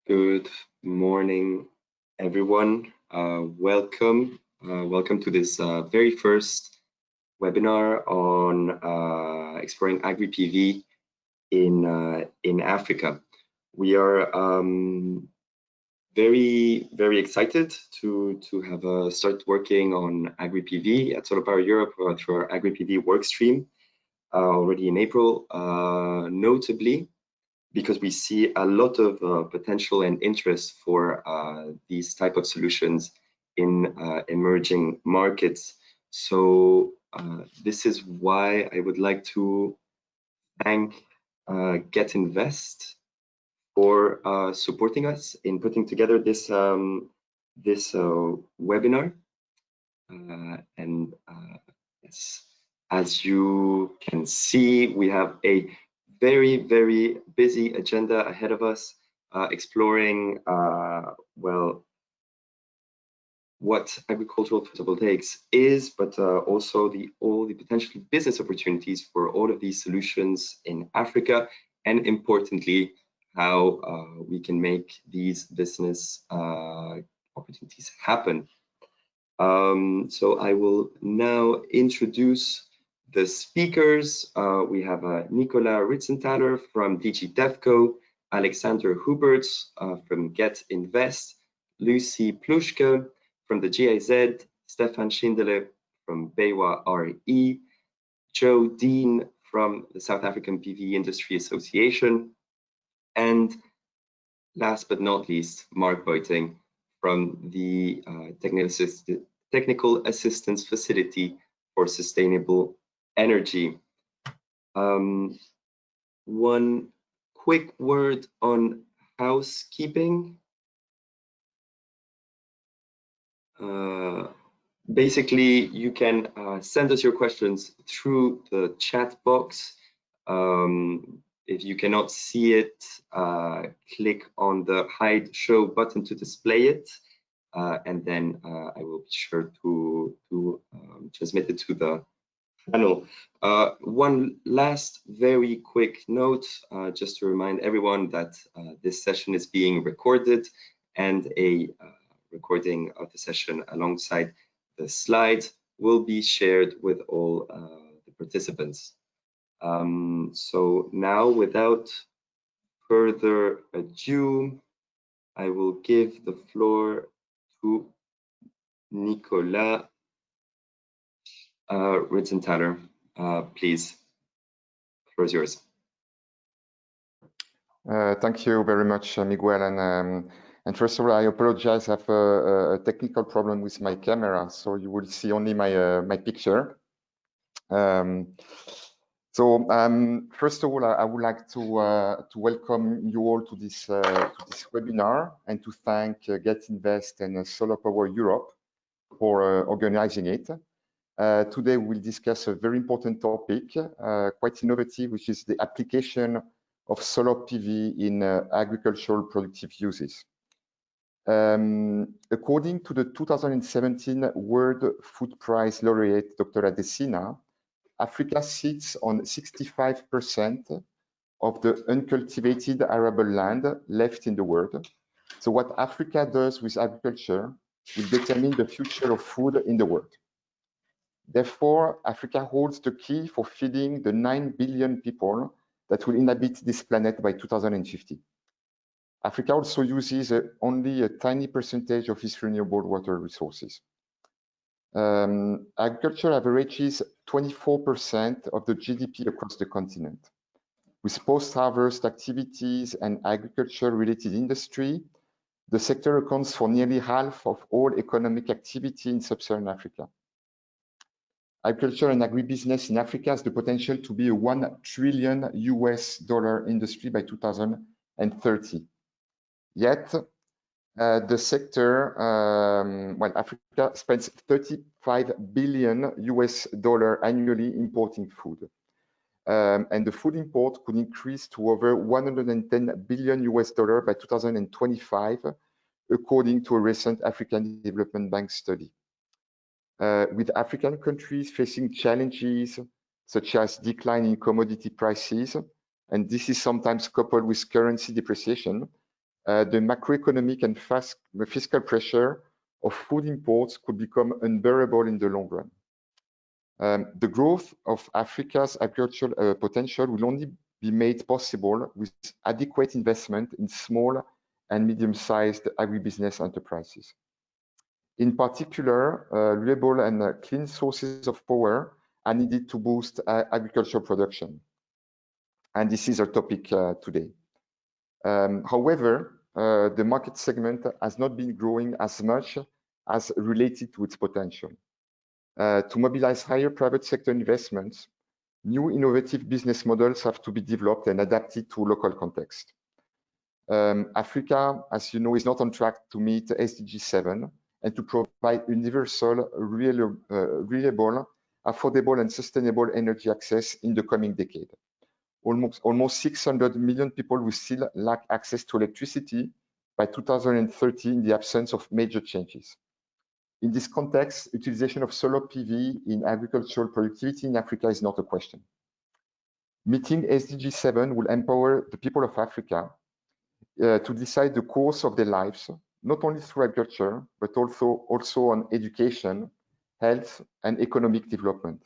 Good morning, everyone. Welcome to this very first webinar on exploring Agri PV in Africa. We are very excited to have start working on Agri PV at SolarPower Europe through our Agri PV work stream already in April, notably because we see a lot of potential and interest for these type of solutions in emerging markets. So this is why I would like to thank GET.invest for supporting us in putting together this webinar. Yes, as you can see, we have a very busy agenda ahead of us, exploring well, what agricultural photovoltaics is, but also all the potential business opportunities for all of these solutions in Africa, and importantly, how we can make these business opportunities happen. So I will now introduce the speakers. We have Nicolas Ritzenthaler from DG DevCo, Alexander Huberts from GET.invest, Lucy Plushke from the GIZ, Stefan Schindler from BayWa RE, Joe Dean from the South African PV Industry Association, and last but not least, Mark Boiting from the Technical Assistance Facility for Sustainable Energy. One quick word on housekeeping. Basically, you can send us your questions through the chat box. If you cannot see it, click on the Hide Show button to display it, and then I will be sure to transmit it to the panel. One last very quick note, just to remind everyone that this session is being recorded, and a recording of the session alongside the slides will be shared with all the participants. So now, without further ado, I will give the floor to Nicolas Ritzenthaler. Please, the floor is yours. Thank you very much, Miguel. And first of all, I apologize. I have a technical problem with my camera, so you will see only my picture. First of all, I would like to welcome you all to this webinar, and to thank GET.invest and SolarPower Europe for organizing it. Today we'll discuss a very important topic, quite innovative, which is the application of solar PV in agricultural productive uses. According to the 2017 World Food Prize laureate, Dr. Adesina, Africa sits on 65% of the uncultivated arable land left in the world. So what Africa does with agriculture will determine the future of food in the world. Therefore, Africa holds the key for feeding the 9 billion people that will inhabit this planet by 2050. Africa also uses only a tiny percentage of its renewable water resources. Agriculture averages 24% of the GDP across the continent. With post-harvest activities and agriculture-related industry, the sector accounts for nearly half of all economic activity in sub-Saharan Africa. Agriculture and agribusiness in Africa has the potential to be a $1 trillion industry by 2030. Yet, the sector, Africa spends $35 billion annually importing food. And the food import could increase to over $110 billion by 2025, according to a recent African Development Bank study. With African countries facing challenges such as decline in commodity prices, and this is sometimes coupled with currency depreciation, the macroeconomic and fiscal pressure of food imports could become unbearable in the long run. The growth of Africa's agricultural potential will only be made possible with adequate investment in small and medium-sized agribusiness enterprises. In particular, renewable and clean sources of power are needed to boost agricultural production. And this is our topic today. However, the market segment has not been growing as much as related to its potential. To mobilize higher private sector investments, new innovative business models have to be developed and adapted to local context. Africa, as you know, is not on track to meet SDG 7 and to provide universal, reliable, affordable and sustainable energy access in the coming decade. Almost 600 million people will still lack access to electricity by 2030 in the absence of major changes. In this context, utilization of solar PV in agricultural productivity in Africa is not a question. Meeting SDG 7 will empower the people of Africa to decide the course of their lives, not only through agriculture, but also on education, health, and economic development.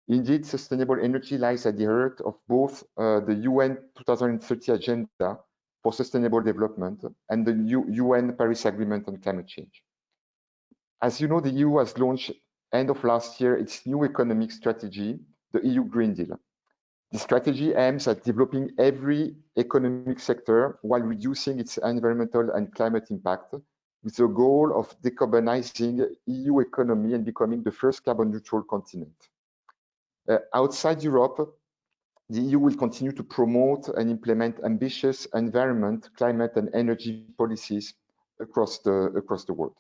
Indeed, sustainable energy lies at the heart of both the UN 2030 Agenda for Sustainable Development and the UN Paris Agreement on Climate Change. As you know, the EU has launched end of last year its new economic strategy, the EU Green Deal. The strategy aims at developing every economic sector while reducing its environmental and climate impact, with the goal of decarbonizing EU economy and becoming the first carbon neutral continent. Outside Europe, the EU will continue to promote and implement ambitious environment, climate and energy policies across the world.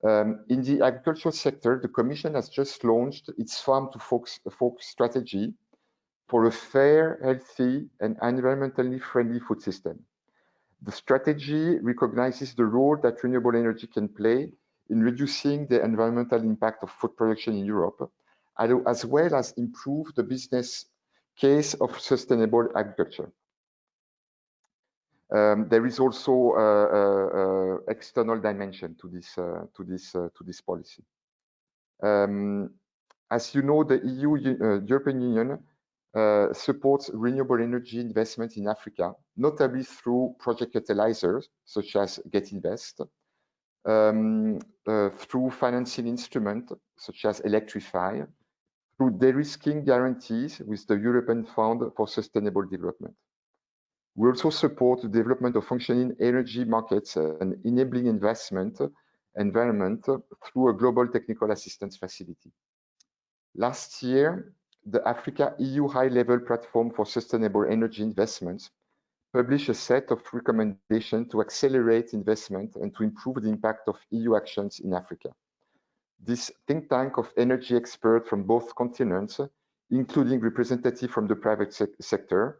In the agricultural sector, the Commission has just launched its Farm to Fork strategy for a fair, healthy, and environmentally friendly food system. The strategy recognizes the role that renewable energy can play in reducing the environmental impact of food production in Europe, as well as improve the business case of sustainable agriculture. There is also external dimension to this policy. As you know, the European Union supports renewable energy investment in Africa, notably through project catalyzers such as GET.invest, through financing instruments such as Electrify, through de-risking guarantees with the European Fund for Sustainable Development. We also support the development of functioning energy markets and enabling investment environment through a global technical assistance facility. Last year, the Africa EU High-Level Platform for Sustainable Energy Investments published a set of recommendations to accelerate investment and to improve the impact of EU actions in Africa. This think tank of energy experts from both continents, including representatives from the private sector,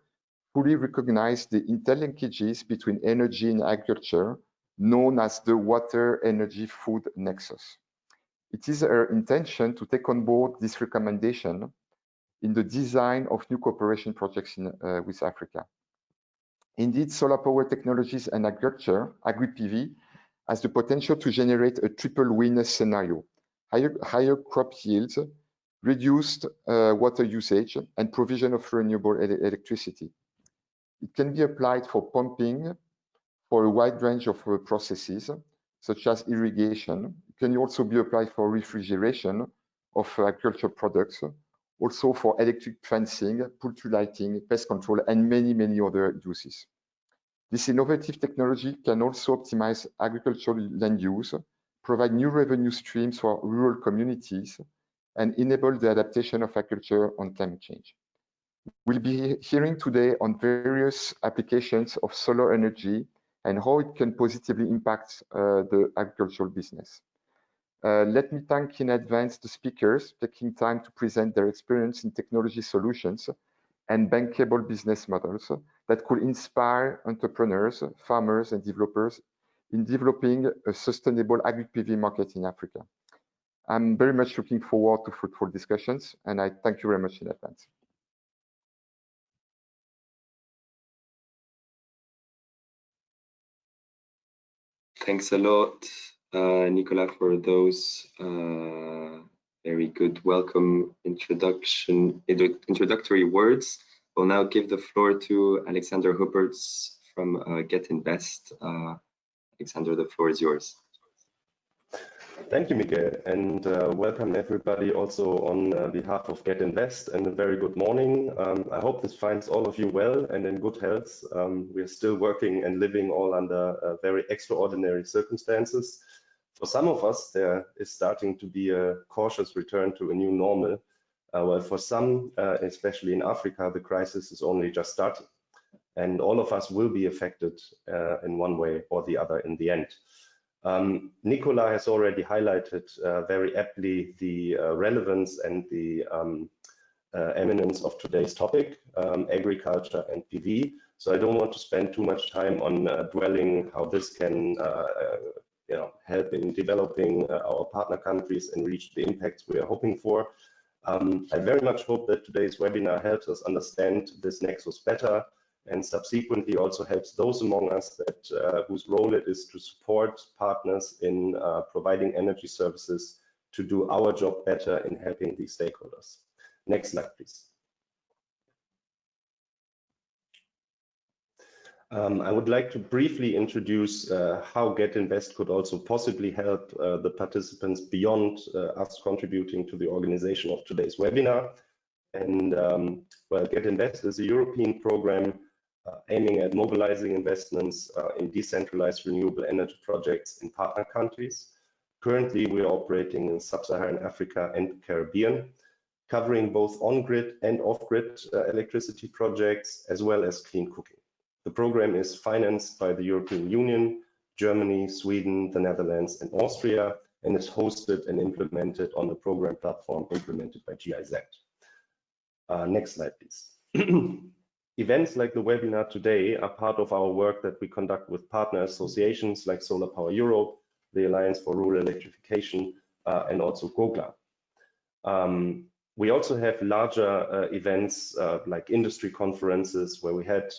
fully recognize the interlinkages between energy and agriculture, known as the water-energy-food nexus. It is our intention to take on board this recommendation in the design of new cooperation projects with Africa. Indeed, solar power technologies and agriculture, Agri PV, has the potential to generate a triple win scenario: higher crop yields, reduced water usage, and provision of renewable electricity. It can be applied for pumping for a wide range of processes, such as irrigation. It can also be applied for refrigeration of agricultural products, also for electric fencing, poultry lighting, pest control, and many other uses. This innovative technology can also optimize agricultural land use, provide new revenue streams for rural communities, and enable the adaptation of agriculture on climate change. We'll be hearing today on various applications of solar energy and how it can positively impact the agricultural business. Let me thank in advance the speakers taking time to present their experience in technology solutions and bankable business models that could inspire entrepreneurs, farmers, and developers in developing a sustainable Agri PV market in Africa. I'm very much looking forward to fruitful discussions, and I thank you very much in advance. Thanks a lot, Nicola, for those very good welcome introductory words. We'll now give the floor to Alexander Huppertz from GET.invest. Alexander, the floor is yours. Thank you, Miguel, and welcome everybody also on behalf of GET.invest, and a very good morning. I hope this finds all of you well and in good health. We're still working and living all under very extraordinary circumstances. For some of us, there is starting to be a cautious return to a new normal. Well, for some, especially in Africa, the crisis is only just starting, and all of us will be affected in one way or the other in the end. Nicola has already highlighted very aptly the relevance and the eminence of today's topic, agriculture and PV. So I don't want to spend too much time on dwelling how this can help in developing our partner countries and reach the impacts we are hoping for. I very much hope that today's webinar helps us understand this nexus better, and subsequently also helps those among us that whose role it is to support partners in providing energy services to do our job better in helping these stakeholders. Next slide, please. I would like to briefly introduce how GET.invest could also possibly help the participants beyond us contributing to the organization of today's webinar. And well, GET.invest is a European program aiming at mobilizing investments in decentralized renewable energy projects in partner countries. Currently, we are operating in Sub-Saharan Africa and the Caribbean, covering both on-grid and off-grid electricity projects, as well as clean cooking. The program is financed by the European Union, Germany, Sweden, the Netherlands, and Austria, and is hosted and implemented on the program platform implemented by GIZ. Next slide, please. Events like the webinar today are part of our work that we conduct with partner associations like SolarPower Europe, the Alliance for Rural Electrification, and also GOGLA. We also have larger events like industry conferences where we had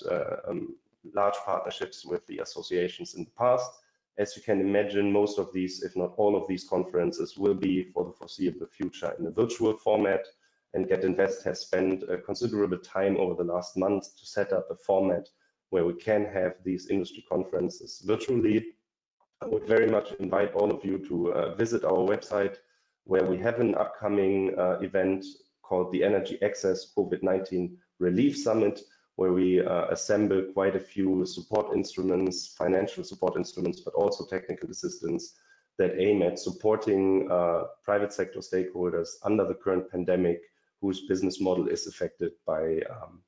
large partnerships with the associations in the past. As you can imagine, most of these, if not all of these conferences, will be for the foreseeable future in a virtual format. And GET.invest has spent a considerable time over the last months to set up a format where we can have these industry conferences virtually. I would very much invite all of you to visit our website, where we have an upcoming event called the Energy Access COVID-19 Relief Summit, where we assemble quite a few support instruments, financial support instruments, but also technical assistance that aim at supporting private sector stakeholders under the current pandemic, whose business model is affected by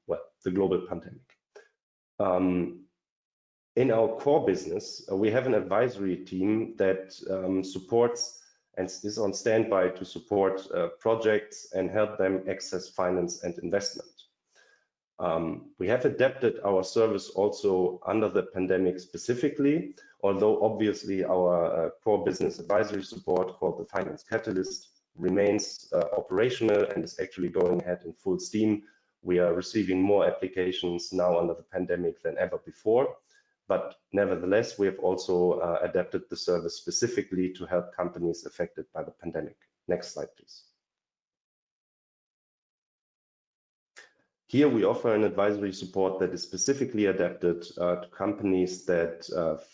well, the global pandemic. In our core business, we have an advisory team that supports and is on standby to support projects and help them access finance and investment. We have adapted our service also under the pandemic specifically, although obviously our core business advisory support, called the Finance Catalyst, remains operational and is actually going ahead in full steam. We are receiving more applications now under the pandemic than ever before, but nevertheless, we have also adapted the service specifically to help companies affected by the pandemic. Next slide, please. Here we offer an advisory support that is specifically adapted to companies that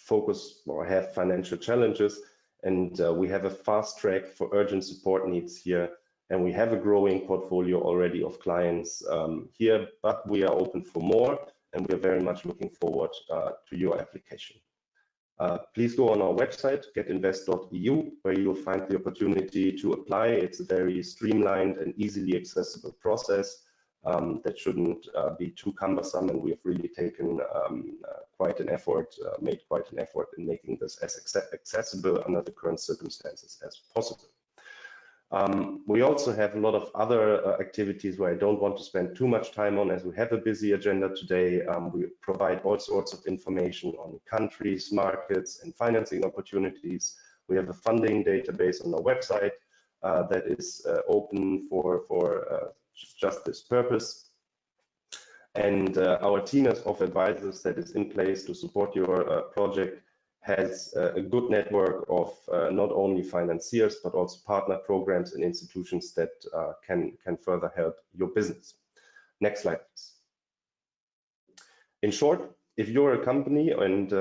focus or have financial challenges, and we have a fast track for urgent support needs here, and we have a growing portfolio already of clients here, but we are open for more, and we are very much looking forward to your application. Please go on our website, GET.invest.eu, where you will find the opportunity to apply. It's a very streamlined and easily accessible process that shouldn't be too cumbersome, and we have really taken quite an effort, made quite an effort in making this as accessible under the current circumstances as possible. We also have a lot of other activities where I don't want to spend too much time on, as we have a busy agenda today. We provide all sorts of information on countries, markets, and financing opportunities. We have a funding database on our website that is open for just this purpose. And our team of advisors that is in place to support your project has a good network of not only financiers, but also partner programs and institutions that can further help your business. Next slide, please. In short, if you're a company and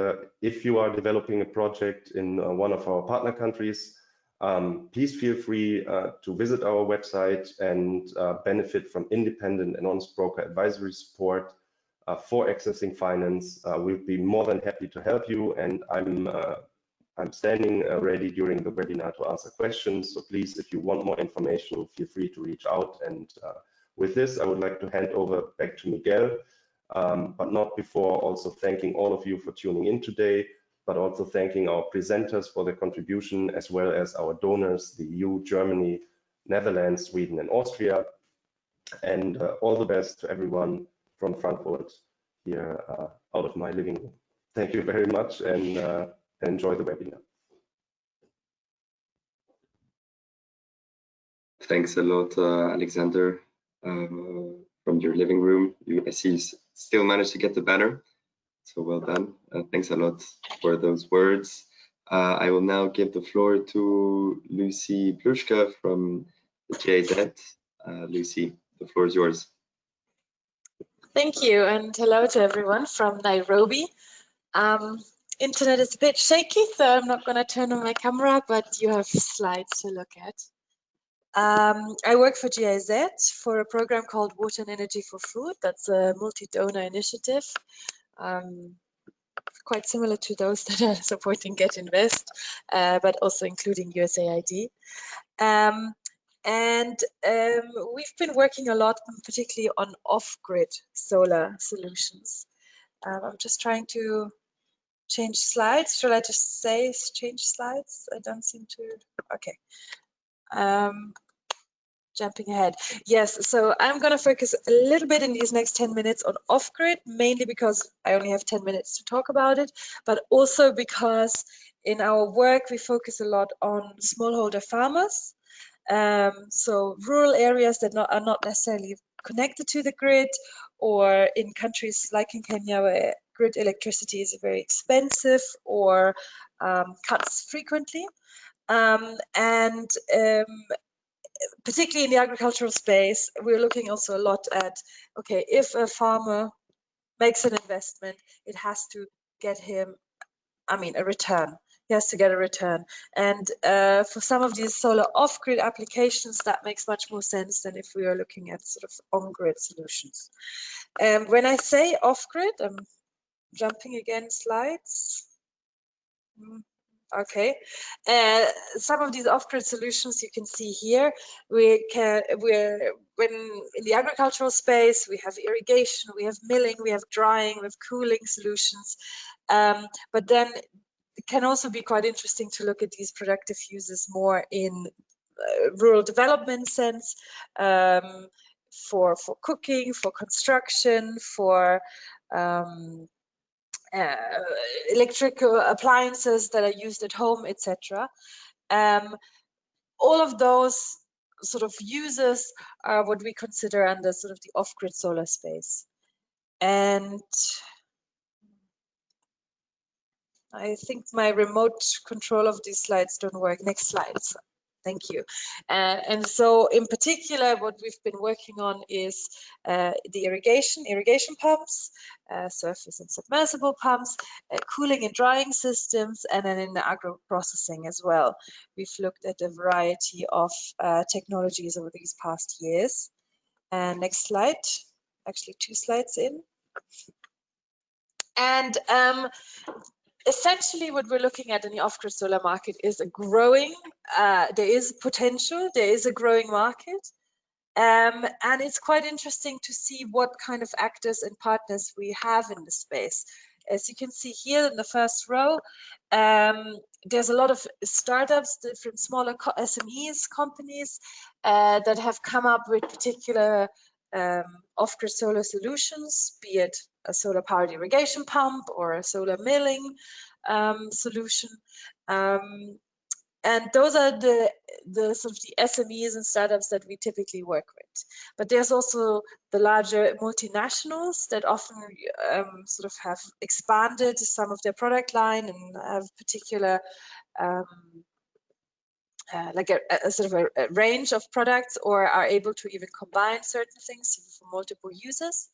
if you are developing a project in one of our partner countries, please feel free to visit our website and benefit from independent and honest broker advisory support for accessing finance. We'll be more than happy to help you, and I'm standing ready during the webinar to answer questions. So please, if you want more information, feel free to reach out. And with this, I would like to hand over back to Miguel, but not before also thanking all of you for tuning in today, but also thanking our presenters for their contribution, as well as our donors, the EU, Germany, Netherlands, Sweden, and Austria. And all the best to everyone from Frankfurt here out of my living room. Thank you very much, and enjoy the webinar. Thanks a lot, Alexander, from your living room. I see you still managed to get the banner, so well done. Thanks a lot for those words. I will now give the floor to Lucy Plushka from the GIZ. Lucy, the floor is yours. Thank you, and hello to everyone from Nairobi. Internet is a bit shaky, so I'm not going to turn on my camera, but you have slides to look at. I work for GIZ for a program called Water and Energy for Food. That's a multi-donor initiative, quite similar to those that are supporting GET.invest, but also including USAID. We've been working a lot, particularly on off-grid solar solutions. I'm just trying to change slides. Shall I just say change slides? I don't seem to. Okay. Jumping ahead. Yes, so I'm going to focus a little bit in these next 10 minutes on off-grid, mainly because I only have 10 minutes to talk about it, but also because in our work we focus a lot on smallholder farmers. So rural areas that are not necessarily connected to the grid, or in countries like in Kenya where grid electricity is very expensive or cuts frequently. Particularly in the agricultural space, we're looking also a lot at, okay, if a farmer makes an investment, it has to get him, a return. He has to get a return. And for some of these solar off-grid applications, that makes much more sense than if we are looking at sort of on-grid solutions. When I say off-grid, I'm jumping again slides. Okay, some of these off-grid solutions you can see here. When in the agricultural space, we have irrigation, we have milling, we have drying, we have cooling solutions. But then it can also be quite interesting to look at these productive uses more in rural development sense, for cooking, for construction, for electrical appliances that are used at home, etc. All of those sort of uses are what we consider under sort of the off-grid solar space. And I think my remote control of these slides don't work. Next slides. Thank you. And so in particular, what we've been working on is the irrigation pumps, surface and submersible pumps, cooling and drying systems, and then in the agro-processing as well. We've looked at a variety of technologies over these past years. Next slide, actually 2 slides in. And essentially what we're looking at in the off-grid solar market is a growing, there is potential, there is a growing market. And it's quite interesting to see what kind of actors and partners we have in the space. As you can see here in the first row, there's a lot of startups, different smaller SMEs, companies that have come up with particular off-grid solar solutions, be it a solar powered irrigation pump or a solar milling solution. And those are the sort of the SMEs and startups that we typically work with. But there's also the larger multinationals that often sort of have expanded some of their product line and have particular like a sort of a range of products, or are able to even combine certain things for multiple users.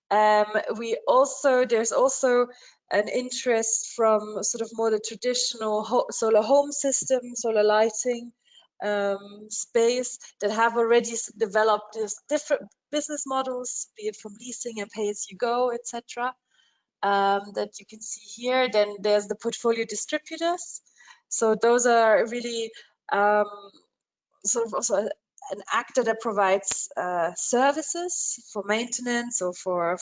There's also an interest from sort of more the traditional solar home system, solar lighting space that have already developed these different business models, be it from leasing and pay-as-you-go, etc. That you can see here. Then there's the portfolio distributors. So those are really sort of also an actor that provides services for maintenance or for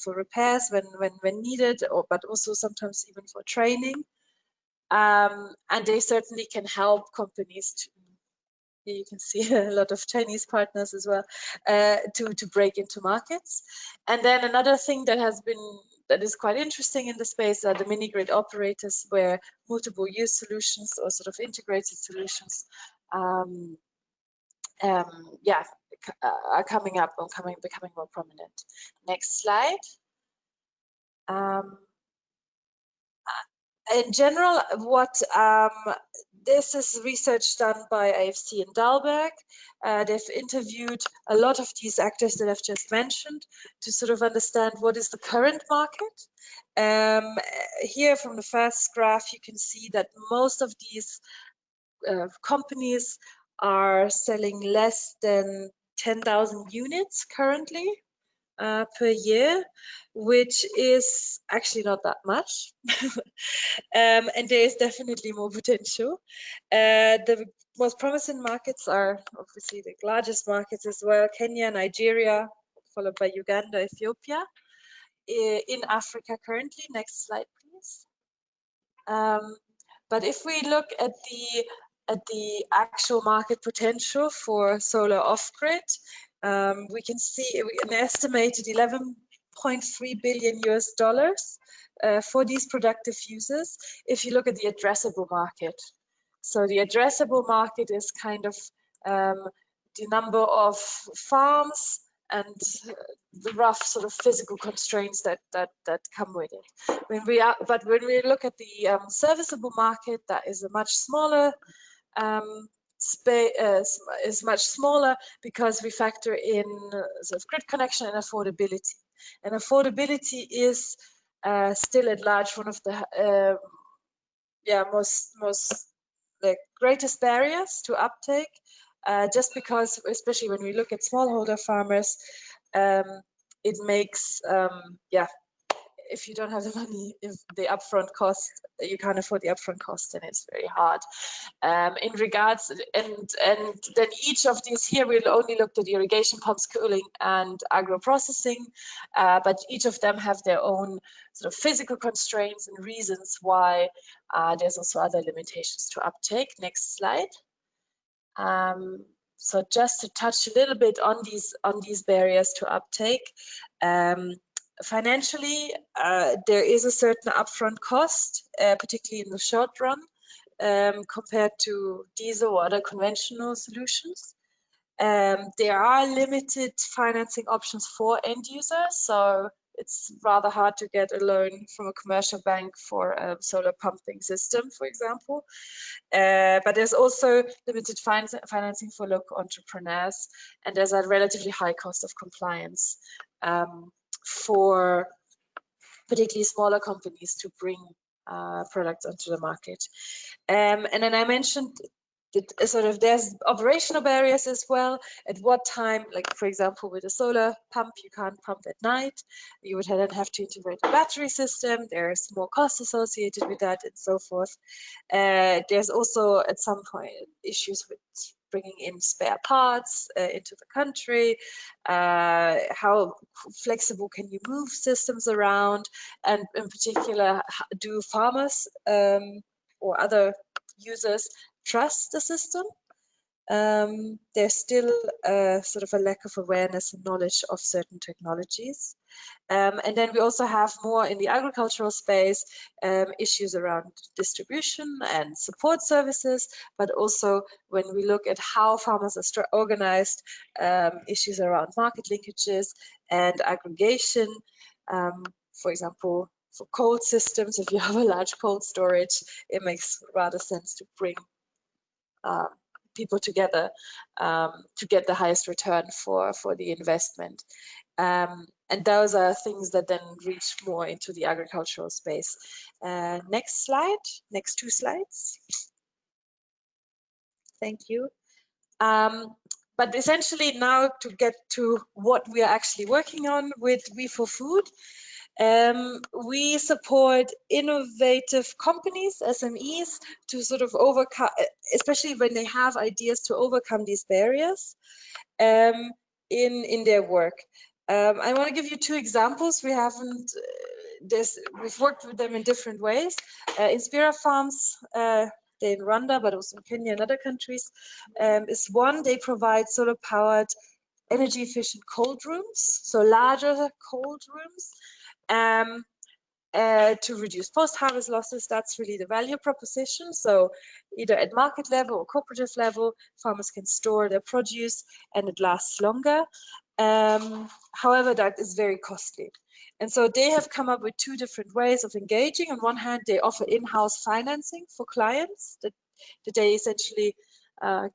repairs when needed, but also sometimes even for training. And they certainly can help companies to, here you can see a lot of Chinese partners as well, to break into markets. And then another thing that is quite interesting in the space are the mini grid operators, where multiple use solutions or sort of integrated solutions are coming up or becoming more prominent. Next slide. In general, what this is research done by IFC in Dalberg. They've interviewed a lot of these actors that I've just mentioned to sort of understand what is the current market. Here from the first graph, you can see that most of these companies are selling less than 10,000 units currently per year, which is actually not that much. And there is definitely more potential. The most promising markets are obviously the largest markets as well: Kenya, Nigeria, followed by Uganda, Ethiopia. In Africa currently. Next slide, please. But if we look at the actual market potential for solar off-grid, we can see an estimated $11.3 billion for these productive users if you look at the addressable market. So the addressable market is kind of the number of farms and the rough sort of physical constraints that come with it. When we look at the serviceable market, that is a much smaller is much smaller because we factor in sort of grid connection and affordability. And affordability is still at large one of the most greatest barriers to uptake. Just because, especially when we look at smallholder farmers, it makes, if you don't have the money, if the upfront cost, you can't afford the upfront cost, then it's very hard. In regards, and then each of these here, we'll only look at irrigation pumps, cooling, and agro-processing, but each of them have their own sort of physical constraints and reasons why there's also other limitations to uptake. Next slide. So just to touch a little bit on these barriers to uptake, financially, there is a certain upfront cost, particularly in the short run, compared to diesel or other conventional solutions. There are limited financing options for end users, so it's rather hard to get a loan from a commercial bank for a solar pumping system, for example. But there's also limited financing for local entrepreneurs, and there's a relatively high cost of compliance for particularly smaller companies to bring products onto the market. And then I mentioned that sort of there's operational barriers as well. At what time, like for example, with a solar pump, you can't pump at night. You would then have to integrate a battery system. There's more costs associated with that and so forth. There's also at some point issues with bringing in spare parts into the country. How flexible can you move systems around? And in particular, do farmers or other users trust the system? there's still sort of a lack of awareness and knowledge of certain technologies. And then we also have more in the agricultural space, issues around distribution and support services, but also when we look at how farmers are organized, issues around market linkages and aggregation. For example, for cold systems, if you have a large cold storage, it makes rather sense to bring people together to get the highest return for the investment. And those are things that then reach more into the agricultural space. Next slide, next 2 slides. Thank you. But essentially now to get to what we are actually working on with We4Food, we support innovative companies, SMEs, to sort of overcome, especially when they have ideas to overcome these barriers in their work. I want to give you 2 examples. We've worked with them in different ways. Inspira Farms, they're in Rwanda, but also in Kenya and other countries, is one. They provide solar-powered, energy-efficient cold rooms, so larger cold rooms, to reduce post-harvest losses. That's really the value proposition. So either at market level or cooperative level, farmers can store their produce and it lasts longer. However, that is very costly. And so they have come up with 2 different ways of engaging. On one hand, they offer in-house financing for clients that they essentially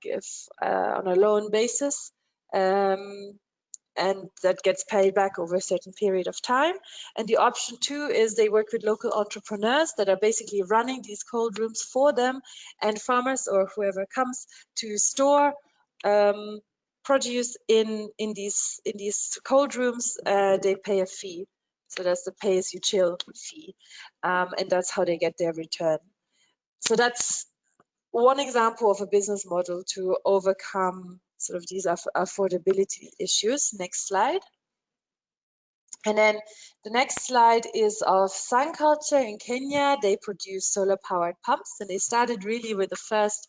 give on a loan basis. And that gets paid back over a certain period of time. And the option 2 is they work with local entrepreneurs that are basically running these cold rooms for them, and farmers or whoever comes to store produce in these cold rooms, they pay a fee. So that's the pay-as-you-chill fee, and that's how they get their return. So that's one example of a business model to overcome sort of these affordability issues. Next slide. And then the next slide is of Sun Culture in Kenya. They produce solar powered pumps, and they started really with the first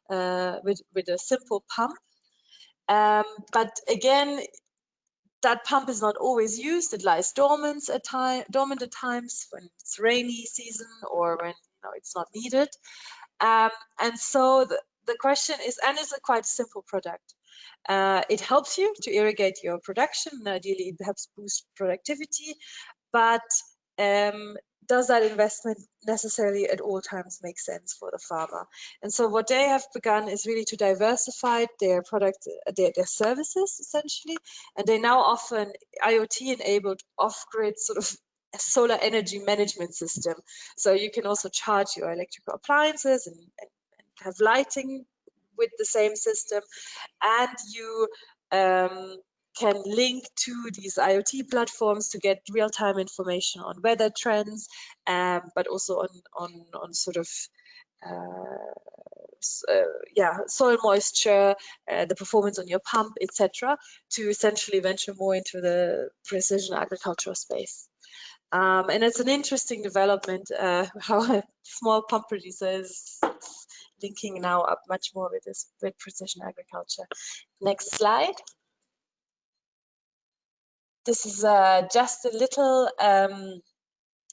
with a simple pump. But again, that pump is not always used. It lies dormant at times when it's rainy season or when it's not needed. And so the question is, and it's a quite simple product. It helps you to irrigate your production. Ideally, it helps boost productivity, but does that investment necessarily at all times make sense for the farmer? And so what they have begun is really to diversify their product, their services essentially, and they now offer an IoT-enabled off-grid sort of solar energy management system. So you can also charge your electrical appliances and have lighting with the same system, and you can link to these IoT platforms to get real-time information on weather trends, but also on sort of soil moisture, the performance on your pump, etc., to essentially venture more into the precision agricultural space. And it's an interesting development how a small pump producer is linking now up much more with precision agriculture. Next slide. This is just a little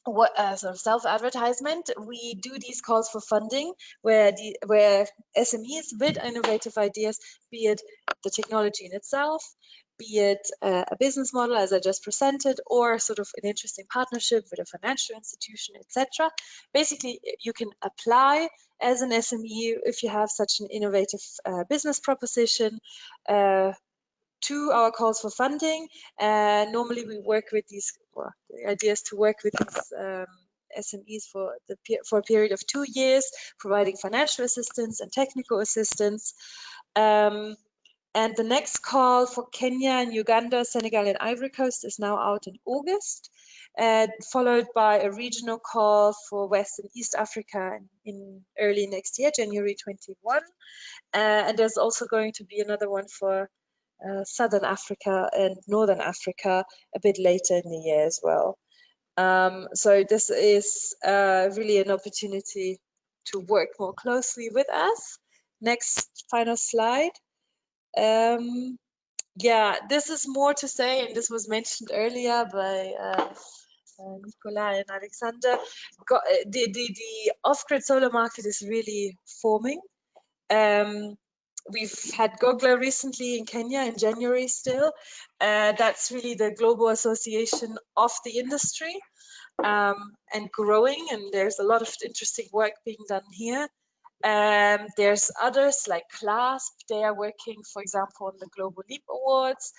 sort of self-advertisement. We do these calls for funding where SMEs with innovative ideas, be it the technology in itself, be it a business model as I just presented, or sort of an interesting partnership with a financial institution, etc. Basically, you can apply as an SME if you have such an innovative business proposition to our calls for funding. Normally we work with these, well, the idea is to work with these SMEs for a period of 2 years, providing financial assistance and technical assistance. And the next call for Kenya and Uganda, Senegal and Ivory Coast is now out in August, followed by a regional call for West and East Africa in early next year, January 21. And there's also going to be another one for Southern Africa and Northern Africa a bit later in the year as well. So this is really an opportunity to work more closely with us Next, final slide. Yeah, this is more to say, and this was mentioned earlier by Nicola and Alexander. The off-grid solar market is really forming. We've had Gogla recently in Kenya in January still. That's really the global association of the industry, and growing, and there's a lot of interesting work being done here. There's others like CLASP. They are working, for example, on the Global Leap Awards,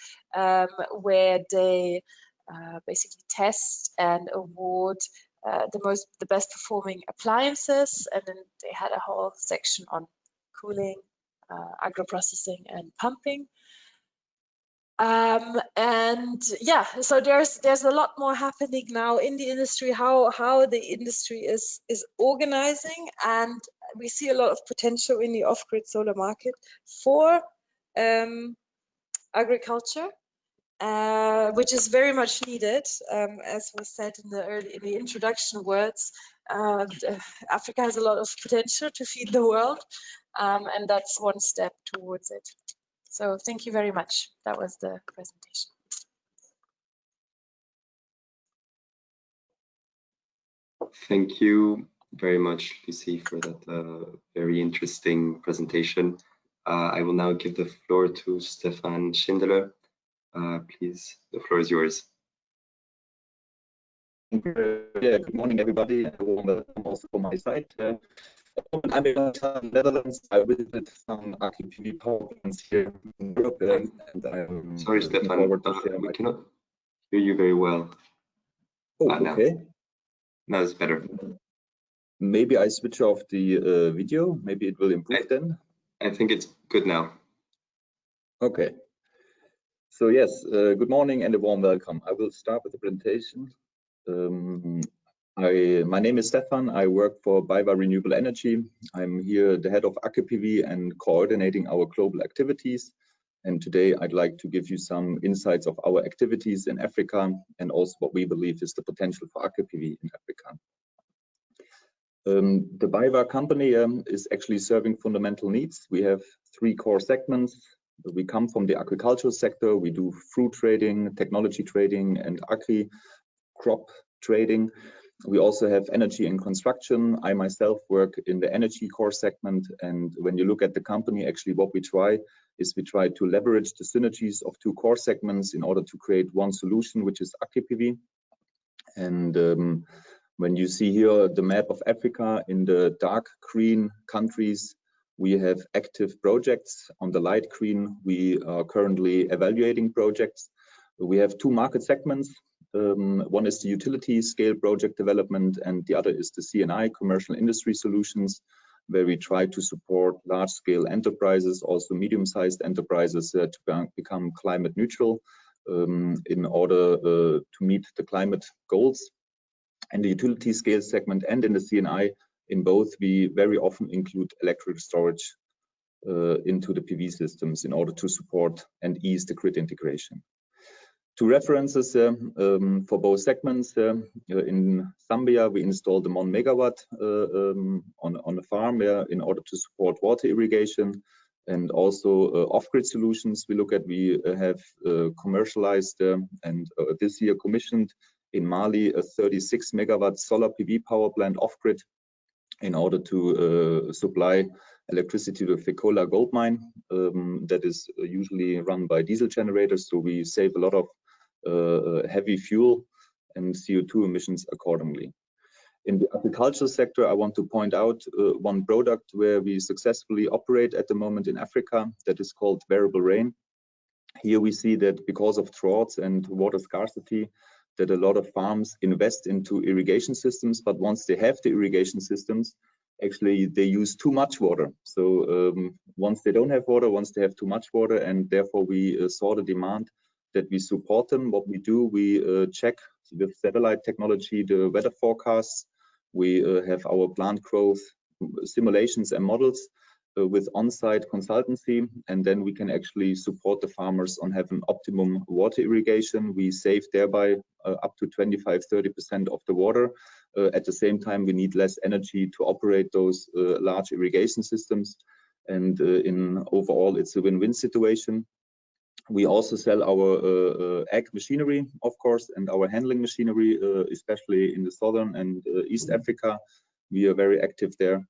where they basically test and award the best performing appliances, and then they had a whole section on cooling, agro-processing and pumping. And yeah, so there's a lot more happening now in the industry, how the industry is organizing, and we see a lot of potential in the off-grid solar market for agriculture, which is very much needed, as was said in the introduction words. Africa has a lot of potential to feed the world, and that's one step towards it. So thank you very much. That was the presentation. Thank you very much, Lucy, for that very interesting presentation. I will now give the floor to Stefan Schindler. Please, the floor is yours. Yeah, good morning, everybody. A warm welcome also from my side. I'm in Netherlands. I visited some Agri PV power plants here in Europe, and I'm sorry, Stefan, we cannot hear you very well. Oh, okay. Now it's better. Maybe I switch off the video. Maybe it will improve then. I think it's good now. Okay. So yes, good morning and a warm welcome. I will start with the presentation. My name is Stefan. I work for BayWa Renewable Energy. I'm here the head of Agri PV and coordinating our global activities. And today I'd like to give you some insights of our activities in Africa and also what we believe is the potential for Agri PV in Africa. The BayWa company is actually serving fundamental needs. We have three core segments. We come from the agricultural sector. We do fruit trading, technology trading, and agri crop trading. We also have energy and construction. I myself work in the energy core segment. And when you look at the company, actually what we try to leverage the synergies of two core segments in order to create one solution, which is Agri PV. And when you see here the map of Africa in the dark green countries, we have active projects. On the light green, we are currently evaluating projects. We have two market segments. One is the utility scale project development, and the other is the C&I, commercial industry solutions, where we try to support large scale enterprises, also medium-sized enterprises to become climate neutral in order to meet the climate goals. And the utility scale segment and in the C&I, in both, we very often include electric storage into the PV systems in order to support and ease the grid integration. Two references for both segments. In Zambia, we installed the 1 megawatt on a farm in order to support water irrigation, and also off-grid solutions we look at. We have commercialized and this year commissioned in Mali a 36 megawatt solar PV power plant off-grid in order to supply electricity to the Fekola gold mine that is usually run by diesel generators. So we save a lot of heavy fuel and CO2 emissions accordingly. In the agricultural sector, I want to point out one product where we successfully operate at the moment in Africa that is called bearable rain. Here we see that because of droughts and water scarcity, that a lot of farms invest into irrigation systems, but once they have the irrigation systems, actually they use too much water. So once they don't have water, once they have too much water, and therefore we saw the demand that we support them. What we do, we check with satellite technology the weather forecasts. We have our plant growth simulations and models with on-site consultancy, and then we can actually support the farmers on having optimum water irrigation. We save thereby up to 25–30% of the water. At the same time, we need less energy to operate those large irrigation systems. and in overall it's a win-win situation. We also sell our ag machinery, of course, and our handling machinery, especially in the southern and East Africa. We are very active there.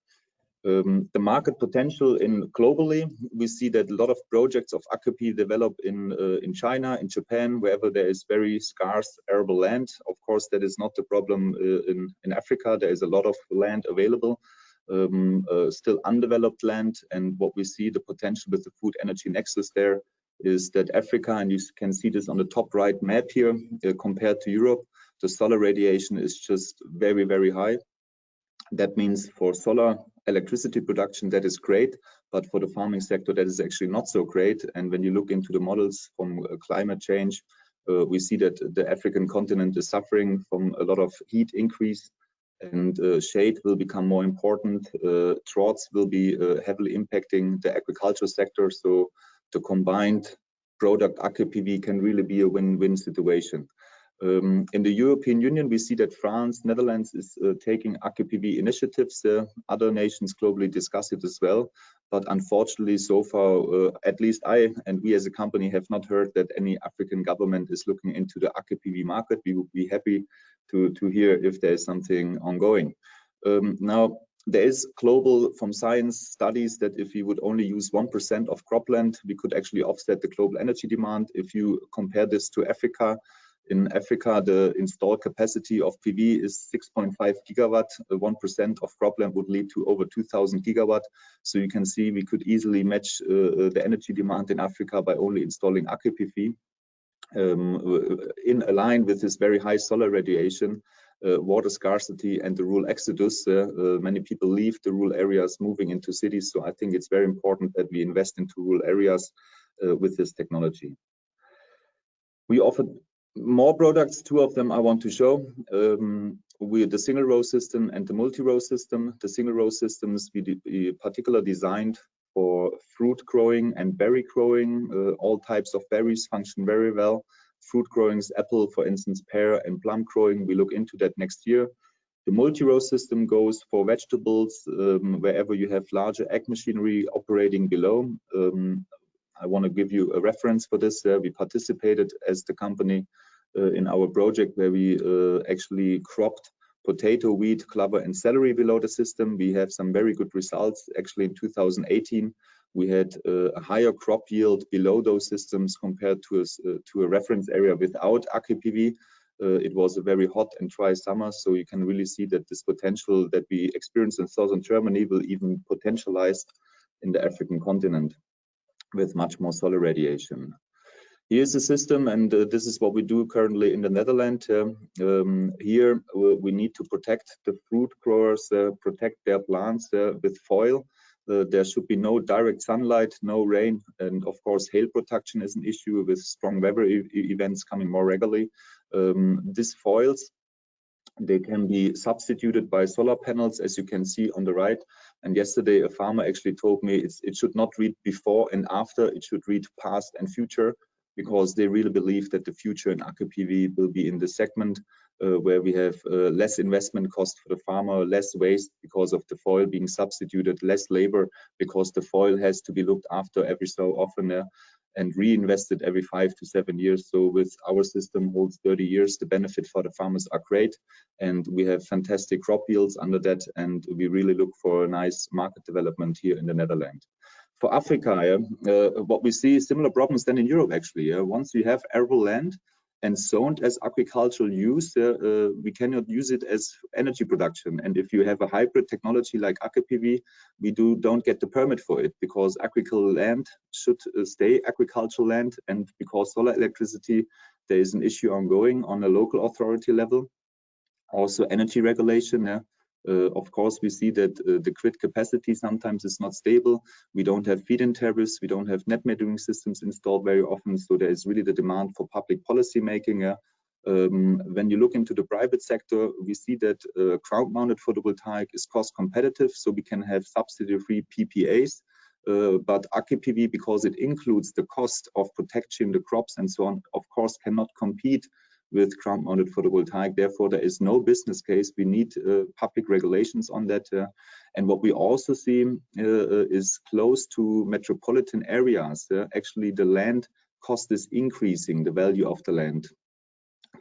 The market potential globally, we see that a lot of projects of Agri PV develop in China, in Japan, wherever there is very scarce arable land. Of course, that is not the problem in Africa. There is a lot of land available, still undeveloped land. And what we see, the potential with the food energy nexus there is that Africa, and you can see this on the top right map here, compared to Europe, the solar radiation is just very, very high. That means for solar electricity production, that is great, but for the farming sector, that is actually not so great. And when you look into the models from climate change, we see that the African continent is suffering from a lot of heat increase, and shade will become more important. Droughts will be heavily impacting the agricultural sector. So the combined product Agri PV can really be a win-win situation. In the European Union, we see that France, Netherlands is taking Agri PV initiatives. Other nations globally discuss it as well. But unfortunately, so far, at least I and we as a company have not heard that any African government is looking into the Agri PV market. We would be happy to hear if there is something ongoing. Now, there is global from science studies that if we would only use 1% of cropland, we could actually offset the global energy demand. If you compare this to Africa, in Africa, the installed capacity of PV is 6.5 gigawatt. 1% of cropland would lead to over 2,000 gigawatt. So you can see we could easily match the energy demand in Africa by only installing Agri PV. In line with this very high solar radiation, water scarcity and the rural exodus, many people leave the rural areas moving into cities. So I think it's very important that we invest into rural areas with this technology. We offer more products. Two of them I want to show. The single row system and the multi-row system. The single row systems we particularly designed for fruit growing and berry growing. All types of berries function very well. Fruit growing is apple, for instance, pear and plum growing. We look into that next year. The multi-row system goes for vegetables, wherever you have larger ag machinery operating below. I want to give you a reference for this. We participated as the company in our project where we actually cropped potato, wheat, clover and celery below the system. We have some very good results. Actually in 2018, we had a higher crop yield below those systems compared to a reference area without Agri PV. It was a very hot and dry summer, so you can really see that this potential that we experience in southern Germany will even potentialize in the African continent with much more solar radiation. Here's the system, and this is what we do currently in the Netherlands. Here we need to protect the fruit growers, protect their plants with foil. There should be no direct sunlight, no rain, and of course hail protection is an issue with strong weather events coming more regularly. These foils, they can be substituted by solar panels, as you can see on the right. And yesterday a farmer actually told me it should not read before and after, it should read past and future, because they really believe that the future in Agri PV will be in the segment where we have less investment cost for the farmer, less waste because of the foil being substituted, less labor because the foil has to be looked after every so often and reinvested every 5 to 7 years. So with our system holds 30 years, the benefit for the farmers are great, and we have fantastic crop yields under that, and we really look for a nice market development here in the Netherlands. For Africa, what we see is similar problems than in Europe actually. Once you have arable land and zoned as agricultural use, we cannot use it as energy production. And if you have a hybrid technology like Agri PV, we don't get the permit for it, because agricultural land should stay agricultural land, and because solar electricity, there is an issue ongoing on a local authority level. Also energy regulation. Of course, we see that the grid capacity sometimes is not stable. We don't have feed-in tariffs. We don't have net metering systems installed very often. So there is really the demand for public policy making. When you look into the private sector, we see that ground-mounted photovoltaic is cost competitive, so we can have subsidy-free PPAs. But Agri PV, because it includes the cost of protection, the crops and so on, of course, cannot compete with ground-mounted photovoltaic. Therefore, there is no business case. We need public regulations on that. And what we also see is close to metropolitan areas. Actually, the land cost is increasing, the value of the land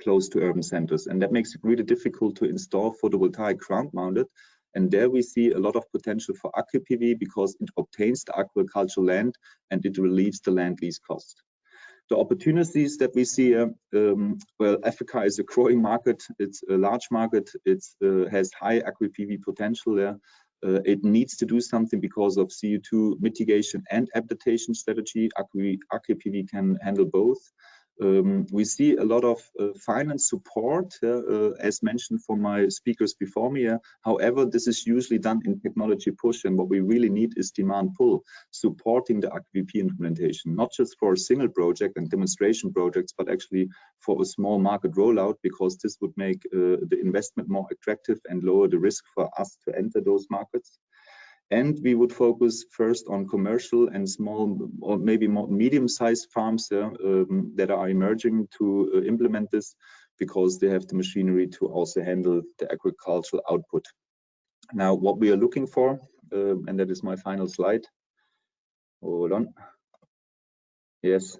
close to urban centers. And that makes it really difficult to install photovoltaic ground-mounted. And there we see a lot of potential for Agri PV because it obtains the agricultural land and it relieves the land lease cost. The opportunities that we see, well, Africa is a growing market. It's a large market. It has high Agri PV potential there. It needs to do something because of CO2 mitigation and adaptation strategy. Agri PV can handle both. We see a lot of finance support, as mentioned from my speakers before me. However, this is usually done in technology push, and what we really need is demand pull, supporting the Agri PV implementation, not just for a single project and demonstration projects, but actually for a small market rollout, because this would make the investment more attractive and lower the risk for us to enter those markets. And we would focus first on commercial and small or maybe more medium-sized farms that are emerging to implement this, because they have the machinery to also handle the agricultural output. Now, what we are looking for, and that is my final slide. Hold on. Yes.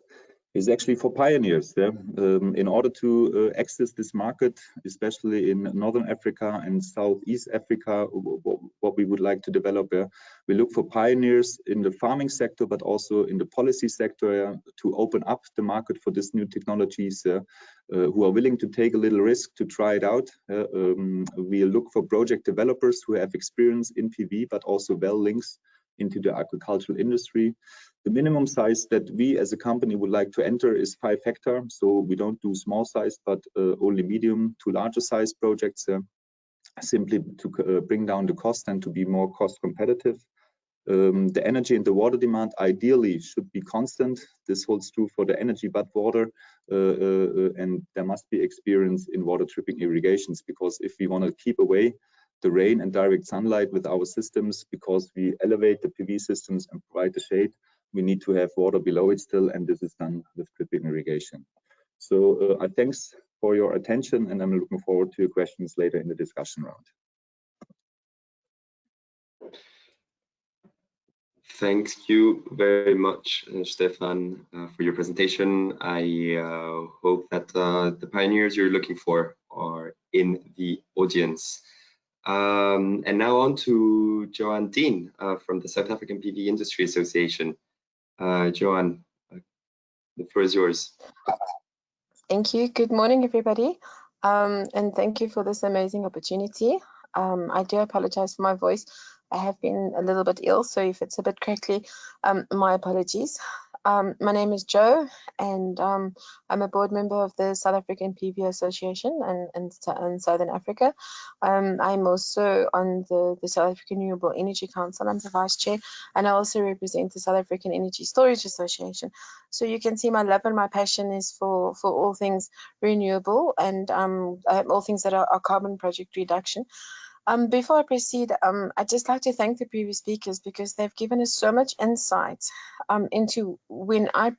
Is actually for pioneers. In order to access this market, especially in Northern Africa and Southeast Africa, what we would like to develop there, we look for pioneers in the farming sector, but also in the policy sector to open up the market for these new technologies, who are willing to take a little risk to try it out. We look for project developers who have experience in PV, but also well links into the agricultural industry. The minimum size that we as a company would like to enter is 5 hectares. So we don't do small size, but only medium to larger size projects, simply to bring down the cost and to be more cost competitive. The energy and the water demand ideally should be constant. This holds true for the energy, but water, and there must be experience in water tripping irrigations, because if we want to keep away the rain and direct sunlight with our systems, because we elevate the PV systems and provide the shade, we need to have water below it still, and this is done with dripping irrigation. So thanks for your attention, and I'm looking forward to your questions later in the discussion round. Thank you very much, Stefan, for your presentation. I hope that the pioneers you're looking for are in the audience. And now on to Joanne Dean from the South African PV Industry Association. Joanne, the floor is yours. Thank you. Good morning, everybody. And thank you for this amazing opportunity. I do apologize for my voice. I have been a little bit ill, so if it's a bit crackly, my apologies. My name is Jo, and I'm a board member of the South African PV Association in Southern Africa. I'm also on the South African Renewable Energy Council. I'm the vice chair, and I also represent the South African Energy Storage Association. So you can see my love and my passion is for all things renewable and all things that are carbon project reduction. Before I proceed, I'd just like to thank the previous speakers, because they've given us so much insight into when I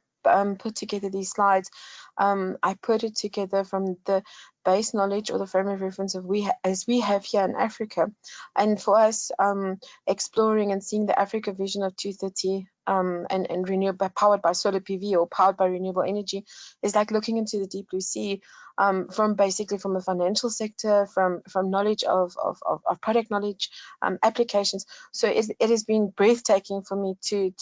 put together these slides. I put it together from the base knowledge or the frame of reference of as we have here in Africa, and for us exploring and seeing the Africa vision of 2030 and renewable, powered by solar PV or powered by renewable energy, is like looking into the deep blue sea, from basically from the financial sector, from knowledge of product knowledge, applications. So it has been breathtaking for me to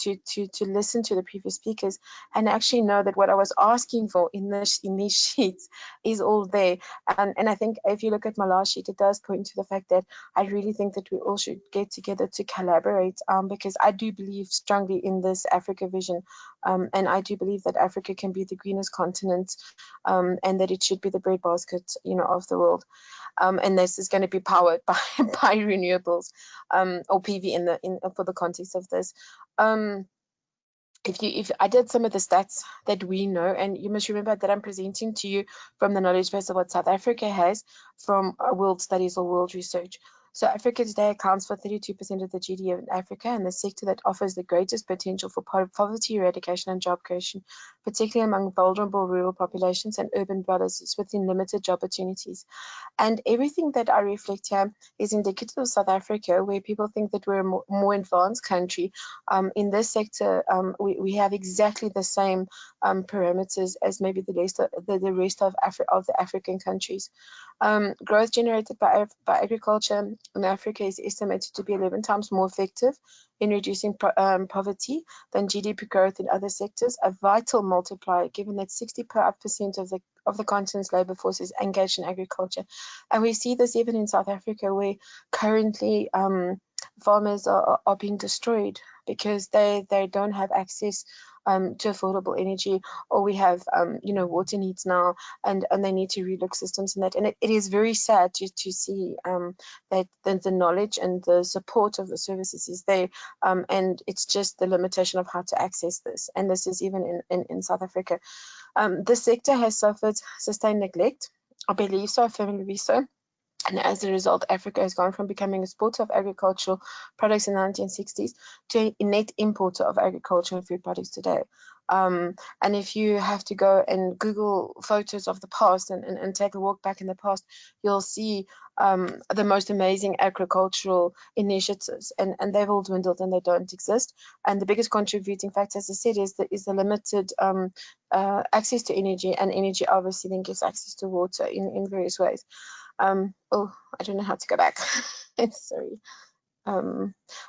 listen to the previous speakers and actually know that what I was asking for in these sheets is all there. And I think if you look at my last sheet, it does point to the fact that I really think that we all should get together to collaborate, because I do believe strongly in this Africa vision, and I do believe that Africa can be the greenest continent, and that it should be the breadbasket, of the world. And this is going to be powered by renewables, or PV for the context of this. If I did some of the stats that we know, and you must remember that I'm presenting to you from the knowledge base of what South Africa has from world studies or world research. So Africa today accounts for 32% of the GDP in Africa, and the sector that offers the greatest potential for poverty eradication and job creation, particularly among vulnerable rural populations and urban dwellers, is within limited job opportunities. And everything that I reflect here is indicative of South Africa, where people think that we're a more advanced country. In this sector, we have exactly the same parameters as maybe the rest of the African countries. Growth generated by agriculture in Africa is estimated to be 11 times more effective in reducing poverty than GDP growth in other sectors, a vital multiplier given that 65% of the continent's labor force is engaged in agriculture. And we see this even in South Africa, where currently farmers are being destroyed because they don't have access to affordable energy, or we have water needs now, and they need to relook systems in that. And it is very sad to see that the knowledge and the support of the services is there, and it's just the limitation of how to access this. And this is even in South Africa. This sector has suffered sustained neglect. I believe so, I firmly believe so. And as a result, Africa has gone from becoming a exporter of agricultural products in the 1960s to a net importer of agricultural and food products today. And if you have to go and Google photos of the past and take a walk back in the past, you'll see the most amazing agricultural initiatives, and they've all dwindled and they don't exist. And the biggest contributing factor, as I said, is the limited access to energy, and energy obviously then gives access to water in various ways. Oh, I don't know how to go back. Sorry.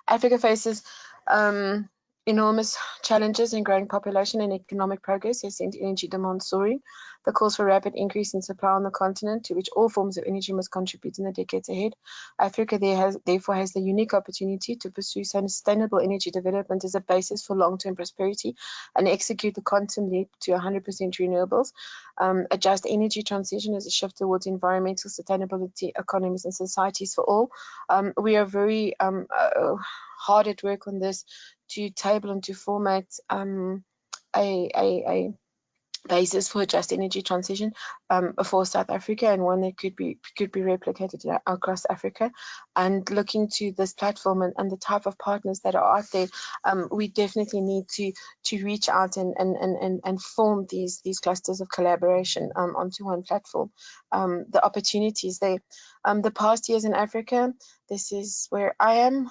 Africa faces enormous challenges in growing population and economic progress has sent energy demand soaring. The calls for rapid increase in supply on the continent, to which all forms of energy must contribute in the decades ahead. Africa therefore has the unique opportunity to pursue sustainable energy development as a basis for long-term prosperity and execute the quantum leap to 100% renewables. A just energy transition is a shift towards environmental sustainability, economies and societies for all. We are very hard at work on this to table and to format a basis for a just energy transition for South Africa, and one that could be replicated across Africa. And looking to this platform and the type of partners that are out there, we definitely need to reach out and form these clusters of collaboration onto one platform. The opportunities there. The past years in Africa, this is where I am.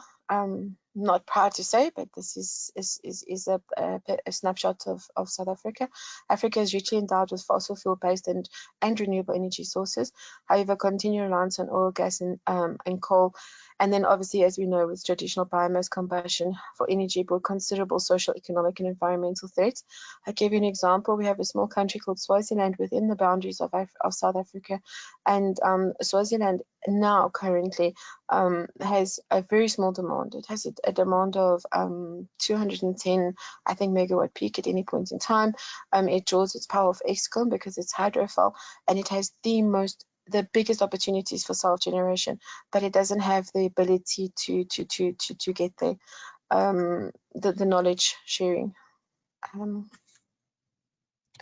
Not proud to say, but this is a snapshot of South Africa. Africa is richly endowed with fossil fuel-based and renewable energy sources. However, continued reliance on oil, gas, and coal, and then obviously, as we know, with traditional biomass combustion for energy, brought considerable social, economic, and environmental threats. I'll give you an example. We have a small country called Swaziland within the boundaries of South Africa, and Swaziland now currently has a very small demand. It has a demand of 210, I think, megawatt peak at any point in time. It draws its power of Eskom because it's hydrofoil, and it has the biggest opportunities for self-generation, but it doesn't have the ability to get there. The knowledge sharing. I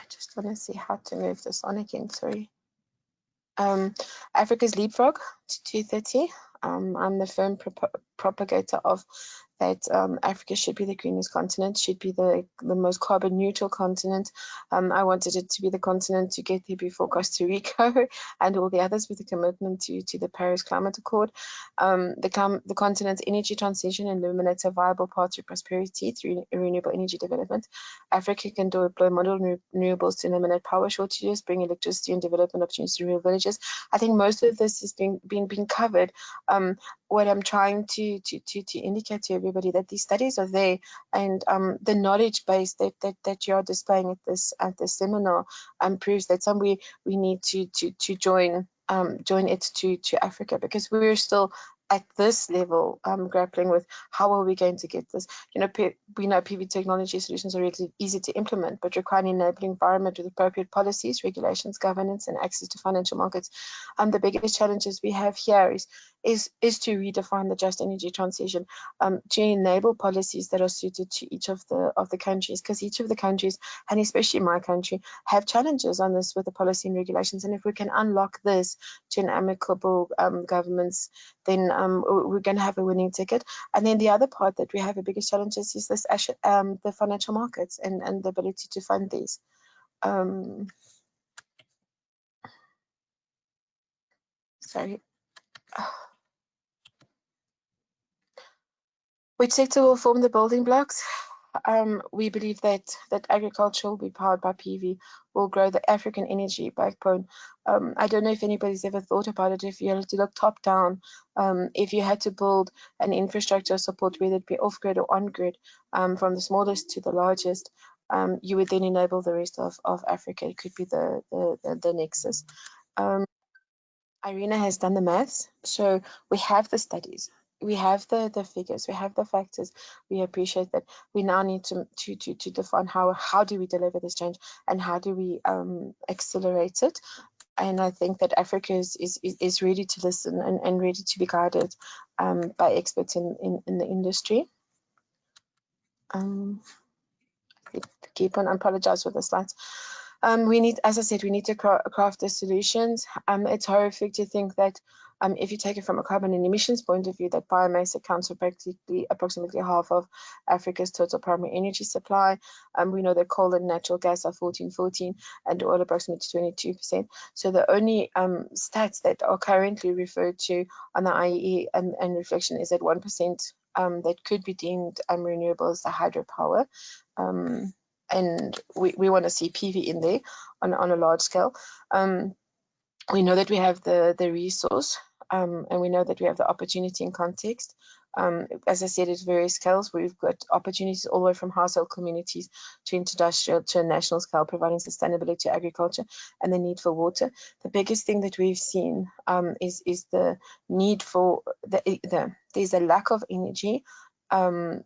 just want to see how to move this on again. Sorry. Africa's leapfrog to 2030. I'm the firm propagator of that Africa should be the greenest continent, should be the most carbon neutral continent. I wanted it to be the continent to get there before Costa Rica and all the others, with a commitment to the Paris Climate Accord. The continent's energy transition illuminates a viable path to prosperity through renewable energy development. Africa can deploy modern renewables to eliminate power shortages, bring electricity and development opportunities to rural villages. I think most of this is being covered. What I'm trying to indicate to everybody, that these studies are there, and the knowledge base that you are displaying at this seminar proves that somewhere we need to join it to Africa, because we're still at this level grappling with how are we going to get this. We know PV technology solutions are really easy to implement, but require an enabling environment with appropriate policies, regulations, governance, and access to financial markets. The biggest challenges we have here is to redefine the just energy transition, to enable policies that are suited to each of the countries, because each of the countries, and especially my country, have challenges on this with the policy and regulations. And if we can unlock this to an amicable governments, then we're going to have a winning ticket. And then the other part that we have the biggest challenges is this the financial markets and the ability to fund these. Sorry. Which sector will form the building blocks? We believe that agriculture will be powered by PV, will grow the African energy backbone. I don't know if anybody's ever thought about it. If you had to look top down, if you had to build an infrastructure support, whether it be off-grid or on-grid, from the smallest to the largest, you would then enable the rest of Africa. It could be the nexus. Irina has done the maths, so we have the studies, we have the figures, we have the factors. We appreciate that. We now need to define how do we deliver this change and how do we accelerate it. And I think that Africa is ready to listen and ready to be guided by experts in the industry. Keep on, I apologize for the slides. We need, as I said, we need to craft the solutions. It's horrific to think that if you take it from a carbon and emissions point of view, that biomass accounts for approximately half of Africa's total primary energy supply. We know that coal and natural gas are 14% and oil approximately 22%. So the only stats that are currently referred to on the IEE and reflection is that 1% that could be deemed renewable is the hydropower. And we want to see PV in there on a large scale. We know that we have the resource, and we know that we have the opportunity and context. As I said, at various scales, we've got opportunities all the way from household communities to industrial to a national scale, providing sustainability to agriculture and the need for water. The biggest thing that we've seen is the need for there's a lack of energy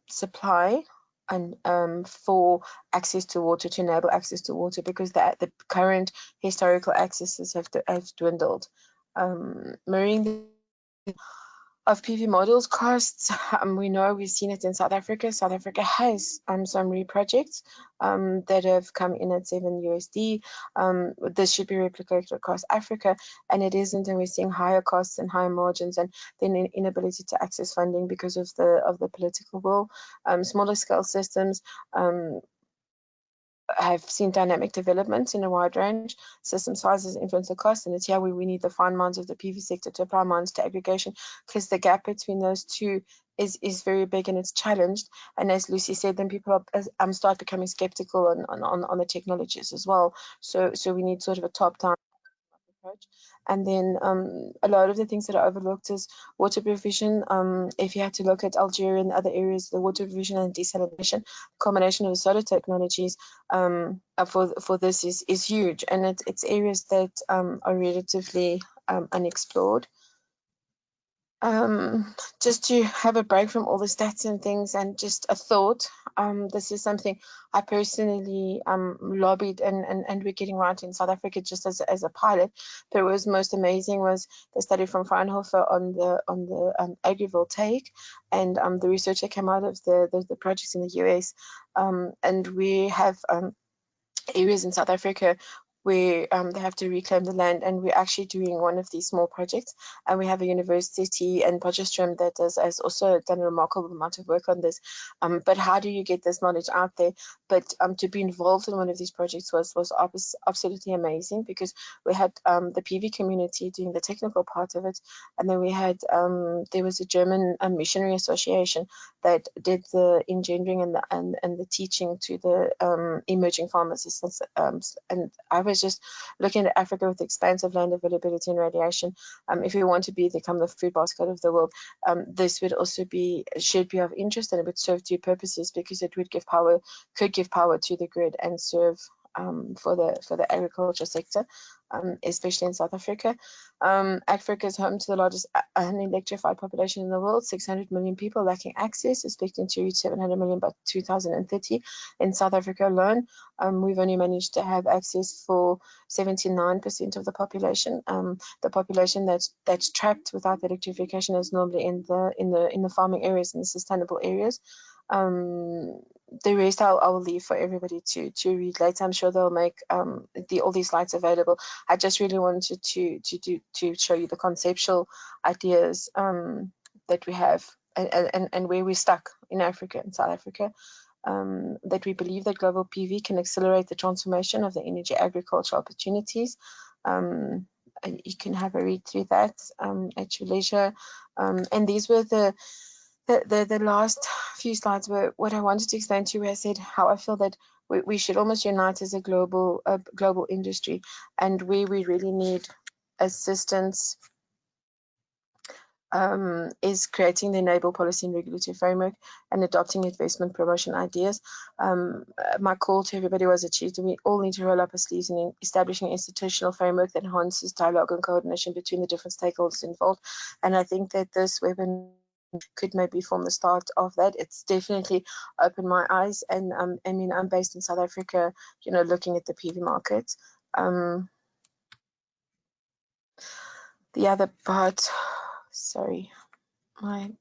supply and for access to water, to enable access to water, because the current historical accesses have dwindled. Mirroring the of PV models costs, we know we've seen it in South Africa. South Africa has some projects that have come in at $7 USD. This should be replicated across Africa, and it isn't, and we're seeing higher costs and higher margins, and then an inability to access funding because of the political will. Smaller scale systems have seen dynamic development in a wide range. System sizes influence the cost, and it's here where we need the fine minds of the PV sector to apply minds to aggregation, because the gap between those two is very big and it's challenged. And as Lucy said, then people start becoming skeptical on the technologies as well. So we need sort of a top-down approach. And then a lot of the things that are overlooked is water provision. If you had to look at Algeria and other areas, the water provision and desalination, combination of the solar technologies for this is huge, and it's areas that are relatively unexplored. Just to have a break from all the stats and things, and just a thought, this is something I personally lobbied and we're getting right in South Africa just as a pilot. But what was most amazing was the study from Fraunhofer on the agrivoltaic, and the research that came out of the projects in the US, and we have areas in South Africa where they have to reclaim the land, and we're actually doing one of these small projects, and we have a university in Potchefstroom that has also done a remarkable amount of work on this. But how do you get this knowledge out there? But to be involved in one of these projects was absolutely amazing, because we had the PV community doing the technical part of it, and then we had there was a German missionary association that did the engendering and the teaching to the emerging farm assistants, and I was just looking at Africa with expansive land availability and radiation. If we want to become the food basket of the world, this would also should be of interest, and it would serve two purposes, because it would could give power to the grid and serve for the agriculture sector, especially in South Africa. Africa is home to the largest unelectrified population in the world, 600 million people lacking access, expecting to reach 700 million by 2030. In South Africa alone, we've only managed to have access for 79% of the population. The population that's trapped without electrification is normally in the farming areas, in the sustainable areas. The rest I will leave for everybody to read later. I'm sure they'll make all these slides available. I just really wanted to show you the conceptual ideas that we have and where we're stuck in Africa and South Africa. That we believe that global PV can accelerate the transformation of the energy agriculture opportunities. You can have a read through that at your leisure. And these were the last few slides were what I wanted to explain to you, where I said how I feel that we should almost unite as a global industry, and where we really need assistance is creating the enable policy and regulatory framework and adopting investment promotion ideas. My call to everybody was achieved, and we all need to roll up our sleeves in establishing an institutional framework that enhances dialogue and coordination between the different stakeholders involved. And I think that this webinar could maybe form the start of that. It's definitely opened my eyes, and I mean, I'm based in South Africa, you know, looking at the PV market. The other part, sorry, my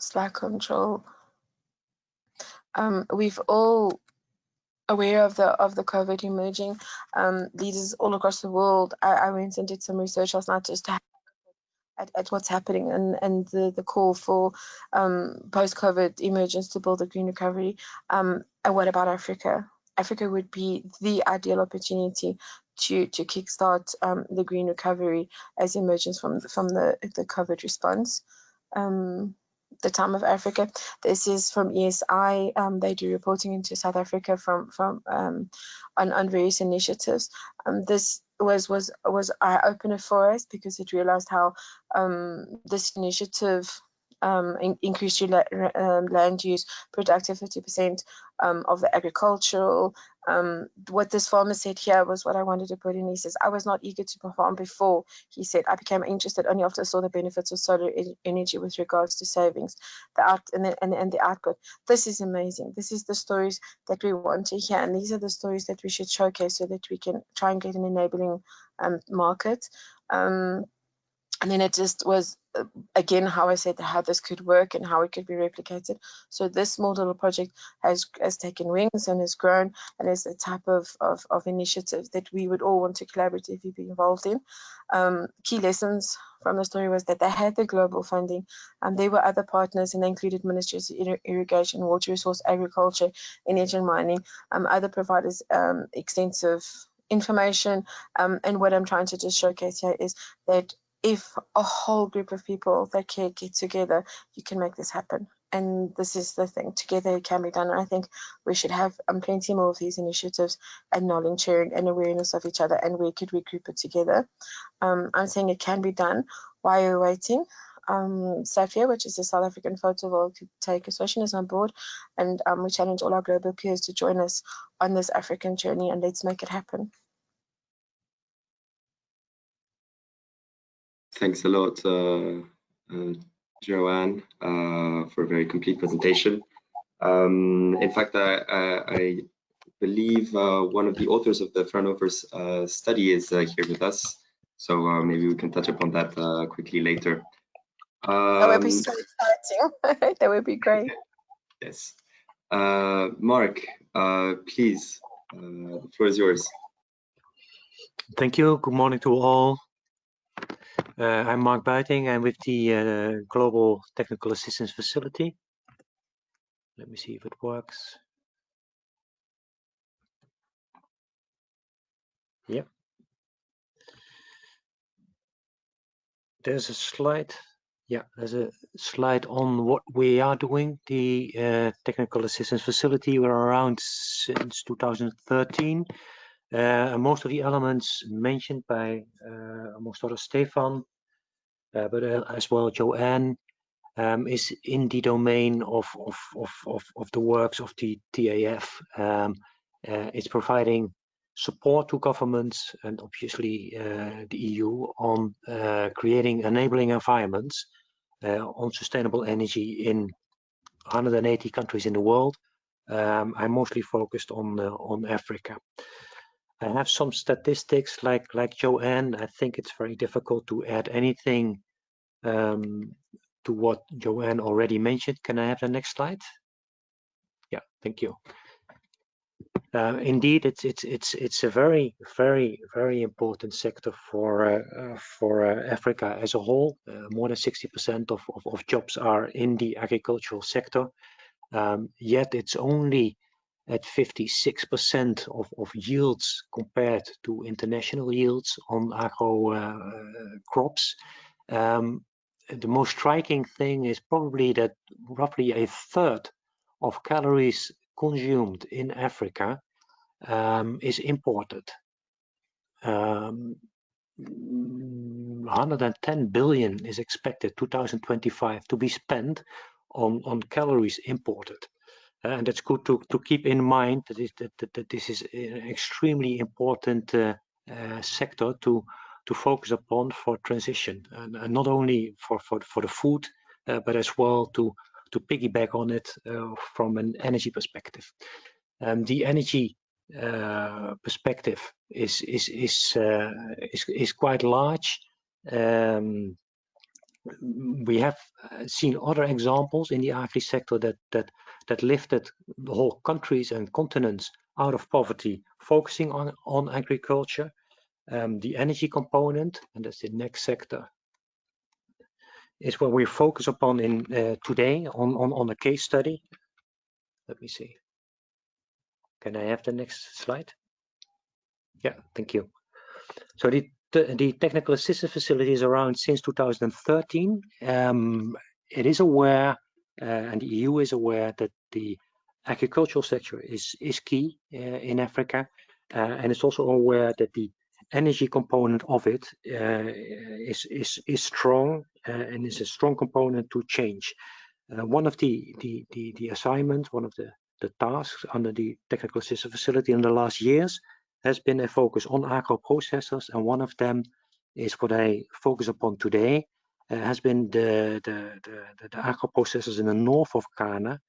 Slack control. We've all aware of the COVID emerging. Leaders all across the world. I went and did some research last night just to at what's happening and the call for post-COVID emergence to build a green recovery. And what about Africa? Africa would be the ideal opportunity to kickstart the green recovery as emergence from the COVID response. The Time of Africa. This is from ESI. They do reporting into South Africa on various initiatives. This was eye-opener for us, because it realized how this initiative increased land use, productive 50% of the agricultural. What this farmer said here was what I wanted to put in. He says, I was not eager to farm before. He said, I became interested only after I saw the benefits of solar energy with regards to savings, and the output. This is amazing. This is the stories that we want to hear, and these are the stories that we should showcase so that we can try and get an enabling market. And then it just was, again, how I said how this could work and how it could be replicated. So this small little project has taken wings and has grown, and is the type of initiative that we would all want to collaboratively be involved in. Key lessons from the story was that they had the global funding, and there were other partners, and they included ministries of irrigation, water resource, agriculture, energy and mining, other providers, extensive information. And what I'm trying to just showcase here is that if a whole group of people that can get together, you can make this happen. And this is the thing, together it can be done. And I think we should have plenty more of these initiatives, and knowledge sharing and awareness of each other, and we could regroup it together. I'm saying it can be done. While you're waiting, SAFIA, which is the South African Photovoltaic Association, is on board, and we challenge all our global peers to join us on this African journey, and let's make it happen. Thanks a lot, Joanne, for a very complete presentation. In fact, I believe one of the authors of the Fraunhofer's study is here with us, so maybe we can touch upon that quickly later. That would be so exciting. That would be great. Yes. Mark, please, the floor is yours. Thank you. Good morning to all. I'm Mark Buiting. I'm with the Global Technical Assistance Facility. Let me see if it works. Yep. There's a slide. Yeah, there's a slide on what we are doing. The Technical Assistance Facility, we're around since 2013. Most of the elements mentioned by, amongst others, Stefan, but as well Joanne, is in the domain of the works of the TAF. It's providing support to governments and obviously the EU on creating enabling environments on sustainable energy in 180 countries in the world. I'm mostly focused on Africa. I have some statistics like Joanne. I think it's very difficult to add anything to what Joanne already mentioned. Can I have the next slide? Yeah, thank you. Indeed, it's a very important sector for Africa as a whole. More than 60% of jobs are in the agricultural sector. Yet it's only at 56% of yields compared to international yields on agro crops. The most striking thing is probably that roughly a third of calories consumed in Africa is imported. 110 billion is expected 2025 to be spent on calories imported. And it's good to keep in mind that this is an extremely important sector to focus upon for transition, and not only for the food, but as well to piggyback on it from an energy perspective. The energy perspective is quite large. We have seen other examples in the agri sector that lifted the whole countries and continents out of poverty, focusing on agriculture. The energy component, and that's the next sector, is what we focus upon in today on a case study. Let me see. Can I have the next slide? Yeah, thank you. So the technical assistance facility is around since 2013. It is aware, and the EU is aware, that the agricultural sector is key in Africa, and it's also aware that the energy component of it is strong and is a strong component to change. One of the assignments, one of the tasks under the technical assistance facility in the last years has been a focus on agro processors, and one of them is what I focus upon today. Has been the agro processors in the north of Ghana,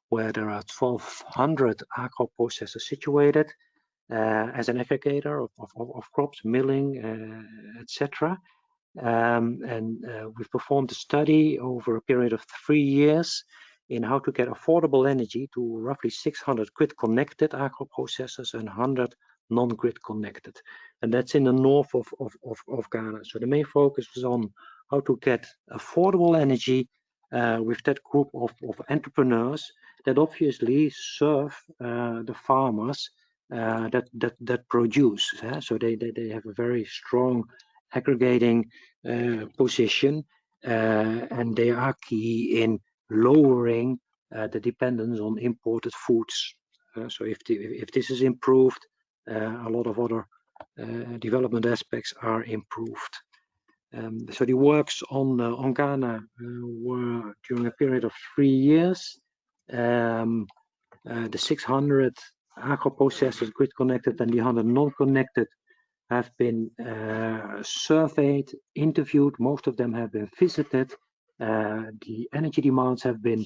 where there are 1,200 agro processors situated as an aggregator of crops, milling, etc. We've performed a study over a period of 3 years in how to get affordable energy to roughly 600 grid connected agro processors and 100 non-grid connected, and that's in the north of Ghana. So the main focus was on how to get affordable energy with that group of entrepreneurs that obviously serve the farmers that produce. So they have a very strong aggregating position, and they are key in lowering the dependence on imported foods. So if this is improved, a lot of other development aspects are improved. So the works on Ghana were during a period of 3 years. The 600 agro processors grid connected and the 100 non-connected have been surveyed, interviewed. Most of them have been visited. The energy demands have been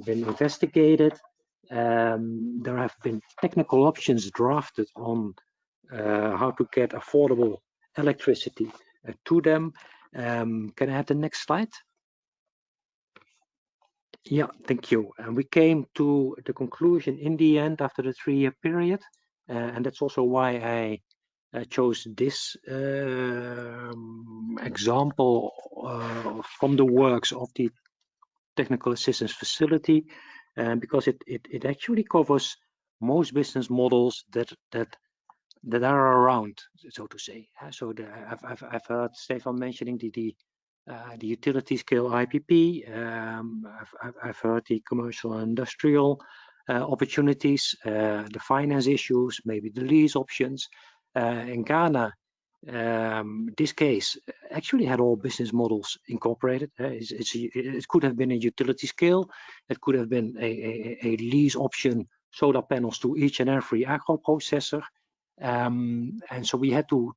investigated. There have been technical options drafted on how to get affordable electricity to them. Can I have the next slide? Yeah, thank you. And we came to the conclusion in the end after the 3-year period, and that's also why I chose this example from the works of the technical assistance facility, because it actually covers most business models that are around, so to say. So I've heard Stefan mentioning the utility scale IPP. I've heard the commercial and industrial opportunities, the finance issues, maybe the lease options. In Ghana, this case actually had all business models incorporated. It could have been a utility scale. It could have been a lease option, solar panels to each and every agro processor. And so we had to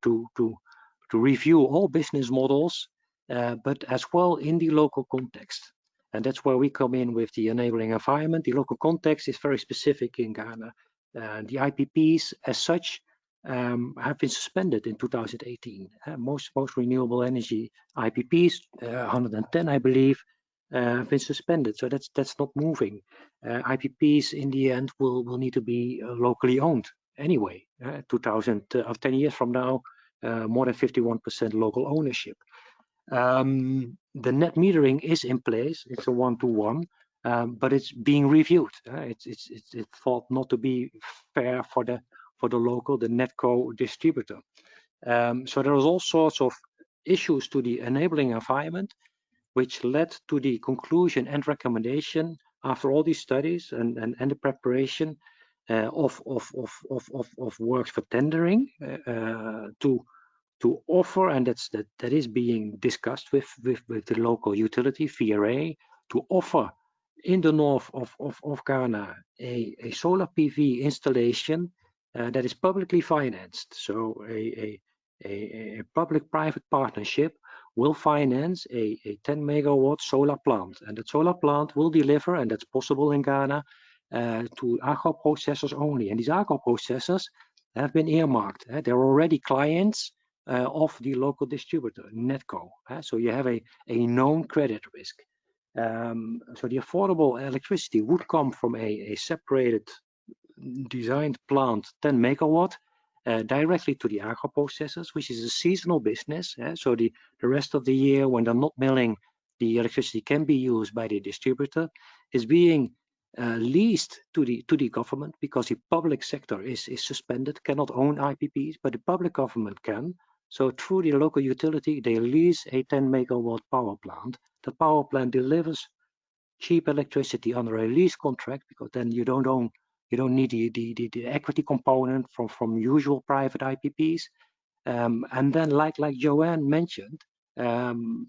review all business models, but as well in the local context. And that's where we come in with the enabling environment. The local context is very specific in Ghana. The IPPs as such have been suspended in 2018. Most renewable energy IPPs, 110 I believe, have been suspended. So that's not moving. IPPs in the end will need to be locally owned anyway. 10 years from now, more than 51% local ownership. The net metering is in place. It's a one-to-one, but it's being reviewed. It's thought not to be fair for the local, the netco distributor. So there was all sorts of issues to the enabling environment, which led to the conclusion and recommendation after all these studies and the preparation of works for tendering to offer, and that is being discussed with the local utility VRA, to offer in the north of Ghana a solar PV installation that is publicly financed. So a public-private partnership will finance a 10 megawatt solar plant, and that solar plant will deliver, and that's possible in Ghana, to agro processors only. And these agro processors have been earmarked. They're already clients of the local distributor, Netco. So you have a known credit risk. So the affordable electricity would come from a separated designed plant, 10 megawatt, directly to the agro processors, which is a seasonal business. So the rest of the year, when they're not milling, the electricity can be used by the distributor, is being leased to the government, because the public sector is suspended, cannot own IPPs, but the public government can. So through the local utility, they lease a 10 megawatt power plant. The power plant delivers cheap electricity under a lease contract, because then you don't need the equity component from usual private IPPs. And then, like Joanne mentioned,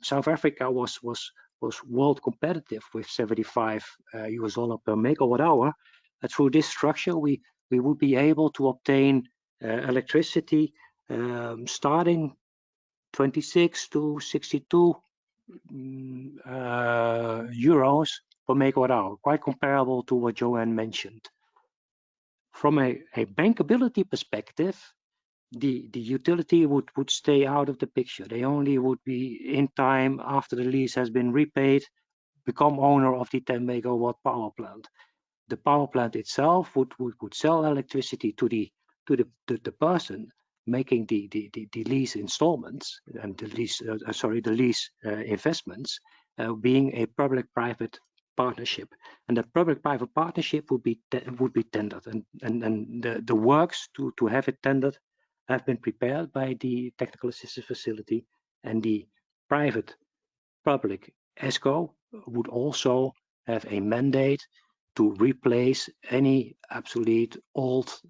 South Africa was world competitive with $75 per megawatt hour. Through this structure, we would be able to obtain electricity starting 26 to 62 euros per megawatt hour, quite comparable to what Joanne mentioned. From a bankability perspective, the utility would stay out of the picture. They only would be, in time after the lease has been repaid, become owner of the 10 megawatt power plant. The power plant itself would sell electricity to the person making the lease installments and the lease investments, being a public-private partnership, and that public-private partnership would be tendered, and the works to have it tendered have been prepared by the technical assistance facility, and the private public ESCO would also have a mandate to replace any obsolete old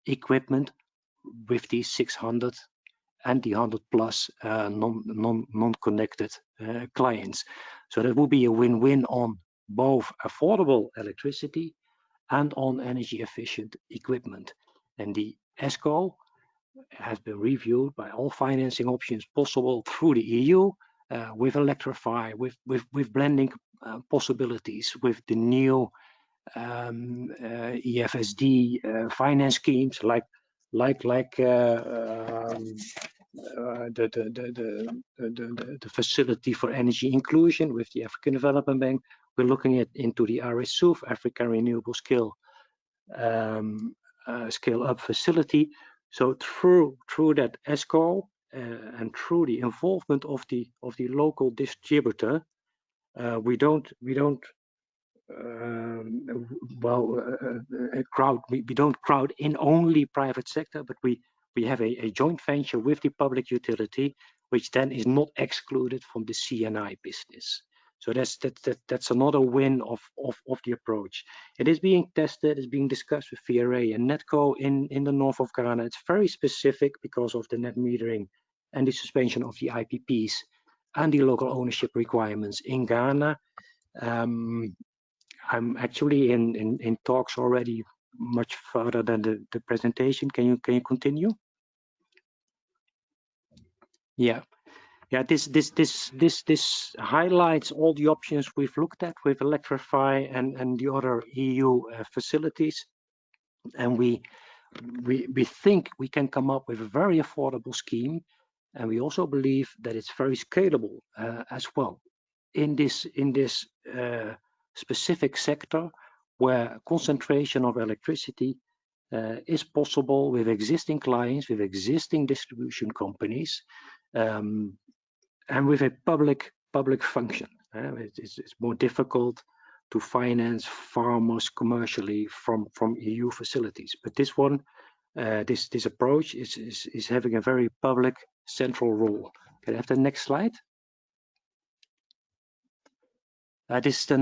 equipment with these 600 and the 100 plus non-connected clients. So that would be a win-win on both affordable electricity and on energy efficient equipment. And the ESCO has been reviewed by all financing options possible through the EU, with electrify, with blending possibilities, with the new EFSD finance schemes, like the facility for energy inclusion with the African Development Bank. We're looking into the RSUF, African Renewable Scale Up Facility. So through that ESCO and through the involvement of the local distributor, we don't crowd in only private sector, but we have a joint venture with the public utility, which then is not excluded from the CNI business. So that's another win of the approach. It is being tested, it's being discussed with VRA and Netco in the north of Ghana. It's very specific because of the net metering and the suspension of the IPPs and the local ownership requirements in Ghana. I'm actually in talks already much further than the presentation. Can you continue? Yeah. This highlights all the options we've looked at with Electrify and the other EU facilities, and we think we can come up with a very affordable scheme, and we also believe that it's very scalable as well. in this specific sector where concentration of electricity is possible with existing clients, with existing distribution companies, and with a public function. It's more difficult to finance farmers commercially from EU facilities. But this one, this approach is having a very public central role. Can I have the next slide? This is the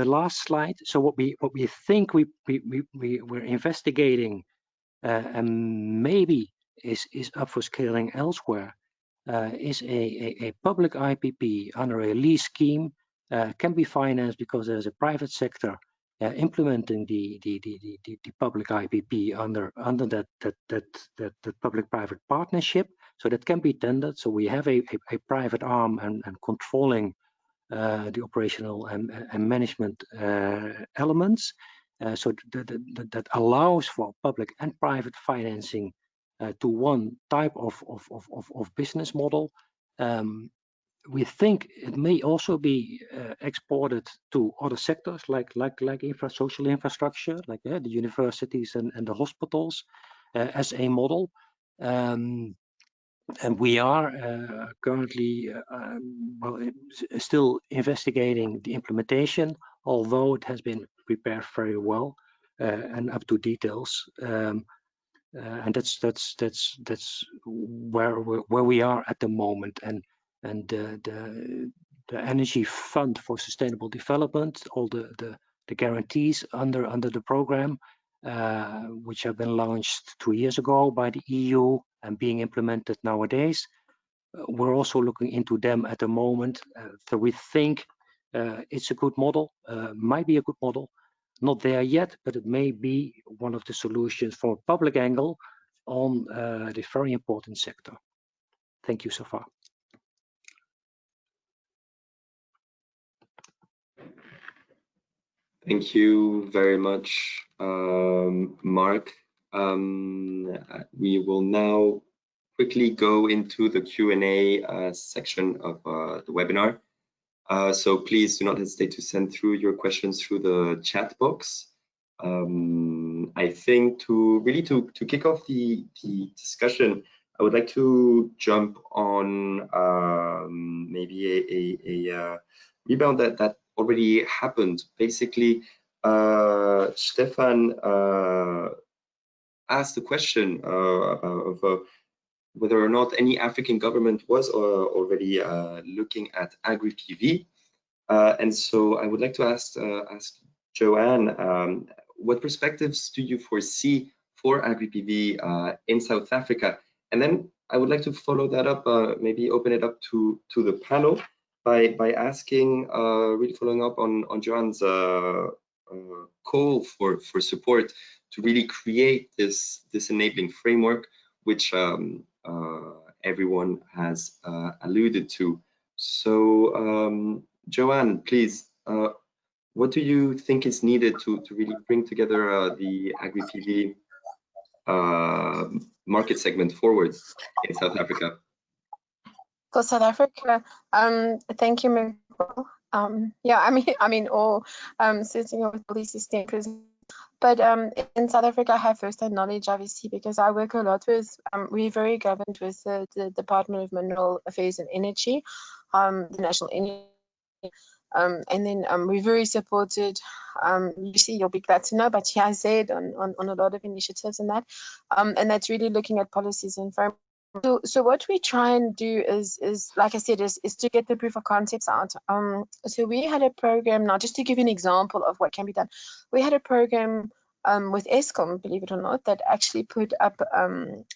last slide. So what we think we're investigating and maybe is up for scaling elsewhere is a public IPP under a lease scheme, can be financed because there's a private sector implementing the public IPP under that public-private partnership. So that can be tendered. So we have a private arm and controlling the operational and management elements. So that allows for public and private financing to one type of business model. We think it may also be exported to other sectors like social infrastructure, like the universities and the hospitals as a model. And we are currently still investigating the implementation, although it has been prepared very well and up to details. And that's where we are at the moment. And the Energy Fund for Sustainable Development, all the guarantees under the program, which have been launched 2 years ago by the EU and being implemented nowadays. We're also looking into them at the moment. So we think it's a good model, might be a good model. Not there yet, but it may be one of the solutions from a public angle on this very important sector. Thank you so far. Thank you very much, Mark. We will now quickly go into the Q&A section of the webinar. So please do not hesitate to send through your questions through the chat box. I think to kick off the discussion, I would like to jump on maybe a rebound that already happened. Basically, Stefan asked the question of whether or not any African government was already looking at Agri PV. And so I would like to ask Joanne, what perspectives do you foresee for Agri PV in South Africa? And then I would like to follow that up, maybe open it up to the panel by asking, really following up on Joanne's call for support to really create this enabling framework, which everyone has alluded to. So Joanne, please, what do you think is needed to really bring together the Agri PV market segment forward in South Africa? For South Africa, thank you, Michael. Yeah, I mean, all sitting with police systems. But in South Africa, I have first-hand knowledge, obviously, because I work a lot with, we're very governed with the Department of Mineral Affairs and Energy, the National Energy. And then we're very supported, Lucy, you'll be glad to know, but GIZ on a lot of initiatives and that. And that's really looking at policies and frameworks. So what we try and do is like I said, is to get the proof of concepts out. So we had a program, now just to give you an example of what can be done. We had a program with Eskom, believe it or not, that actually put up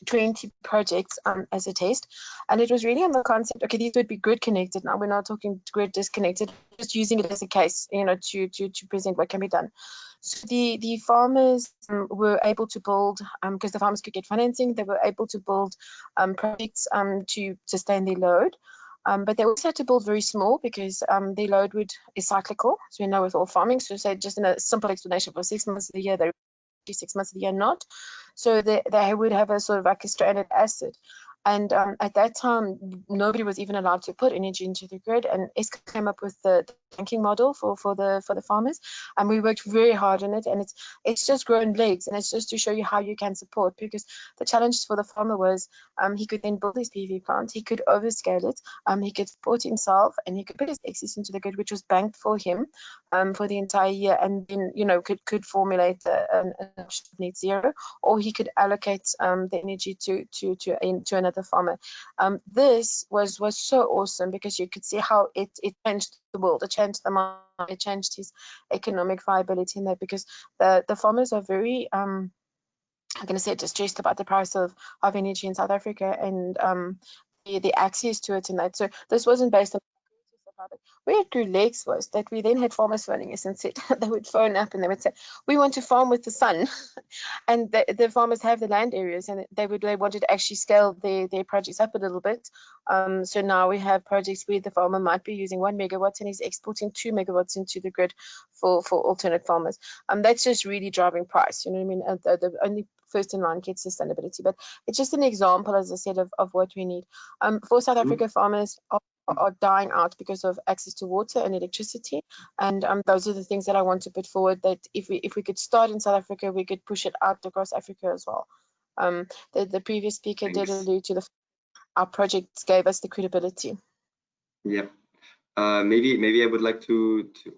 20 projects as a test. And it was really on the concept, okay, these would be grid connected. Now we're not talking grid disconnected, just using it as a case, you know, to present what can be done. So the farmers were able to build, because the farmers could get financing, they were able to build projects to sustain their load. But they also had to build very small because their load is cyclical, as we know with all farming. So say just in a simple explanation, for 6 months of the year, they 6 months of the year not. So they would have a sort of like a stranded asset. And at that time, nobody was even allowed to put energy into the grid, and ESCO came up with the banking model for the farmers, and we worked very hard on it, and it's just grown legs, and it's just to show you how you can support, because the challenge for the farmer was he could then build his PV plant, he could overscale it, he could support himself, and he could put his excess into the grid, which was banked for him for the entire year, and then could formulate an net zero, or he could allocate the energy to another farmer. This was so awesome, because you could see how it changed the world, it changed the market, it changed his economic viability in that, because the farmers are very I'm going to say distressed about the price of energy in South Africa, and the access to it and that. So this wasn't based on where it grew legs was that we then had farmers phoning us and said they would phone up and they would say, we want to farm with the sun. And the farmers have the land areas, and they wanted to actually scale their projects up a little bit. So now we have projects where the farmer might be using 1 megawatt and he's exporting 2 megawatts into the grid for alternate farmers. That's just really driving price. You know what I mean? The only first in line gets sustainability, but it's just an example, as I said, of what we need. For South Africa, farmers are dying out because of access to water and electricity, and those are the things that I want to put forward, that if we could start in South Africa, we could push it out across Africa as well. The previous speaker did allude to our projects gave us the credibility. Yep. Maybe I would like to give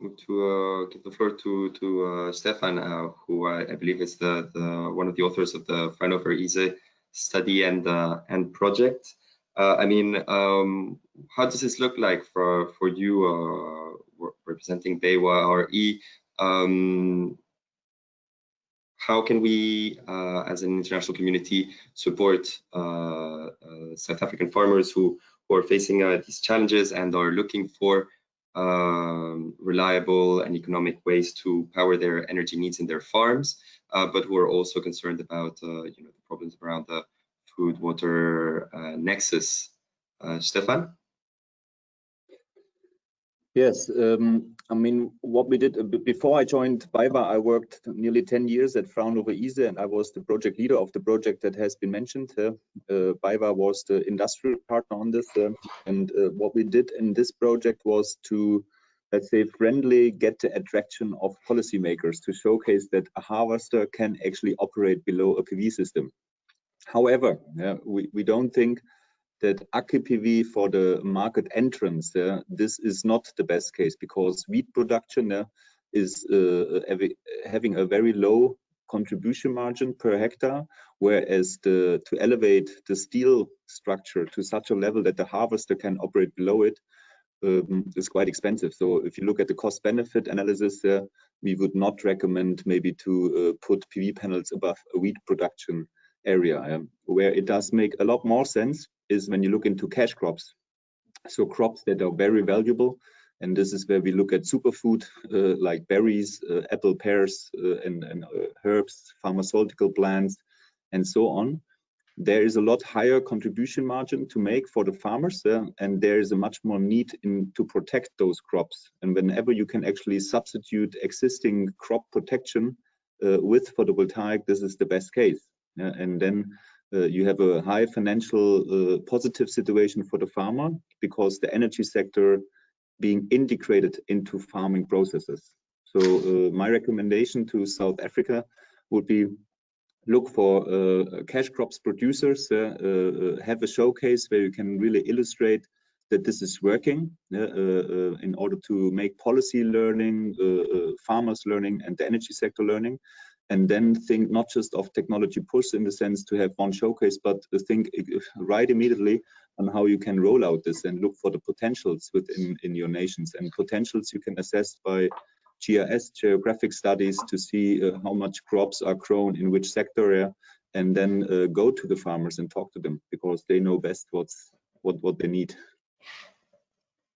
the floor to Stefan, who I believe is the one of the authors of the Fraunhofer ISE study and project. I mean, how does this look like for you, representing BayWa RE? How can we, as an international community, support South African farmers who are facing these challenges and are looking for reliable and economic ways to power their energy needs in their farms, but who are also concerned about the problems around the food-water nexus? Stefan? Yes, I mean, what we did before I joined BayWa, I worked nearly 10 years at Fraunhofer ISE, and I was the project leader of the project that has been mentioned. BayWa was the industrial partner on this, and what we did in this project was to, let's say, friendly get the attraction of policymakers to showcase that a harvester can actually operate below a PV system. However, we don't think that Agri PV for the market entrance, this is not the best case, because wheat production is having a very low contribution margin per hectare, whereas to elevate the steel structure to such a level that the harvester can operate below it is quite expensive. So if you look at the cost benefit analysis, we would not recommend maybe to put PV panels above a wheat production area. Where it does make a lot more sense is when you look into cash crops, so crops that are very valuable, and this is where we look at superfood like berries, apple, pears, and herbs, pharmaceutical plants, and so on. There is a lot higher contribution margin to make for the farmers, and there is a much more need to protect those crops. And whenever you can actually substitute existing crop protection with photovoltaic, this is the best case. And then you have a high financial positive situation for the farmer, because the energy sector being integrated into farming processes. So my recommendation to South Africa would be look for cash crops producers, have a showcase where you can really illustrate that this is working in order to make policy learning, farmers learning, and the energy sector learning. And then think not just of technology push in the sense to have one showcase, but think right immediately on how you can roll out this and look for the potentials within your nations. And potentials you can assess by GIS, geographic studies, to see how much crops are grown in which sector, and then go to the farmers and talk to them, because they know best what they need.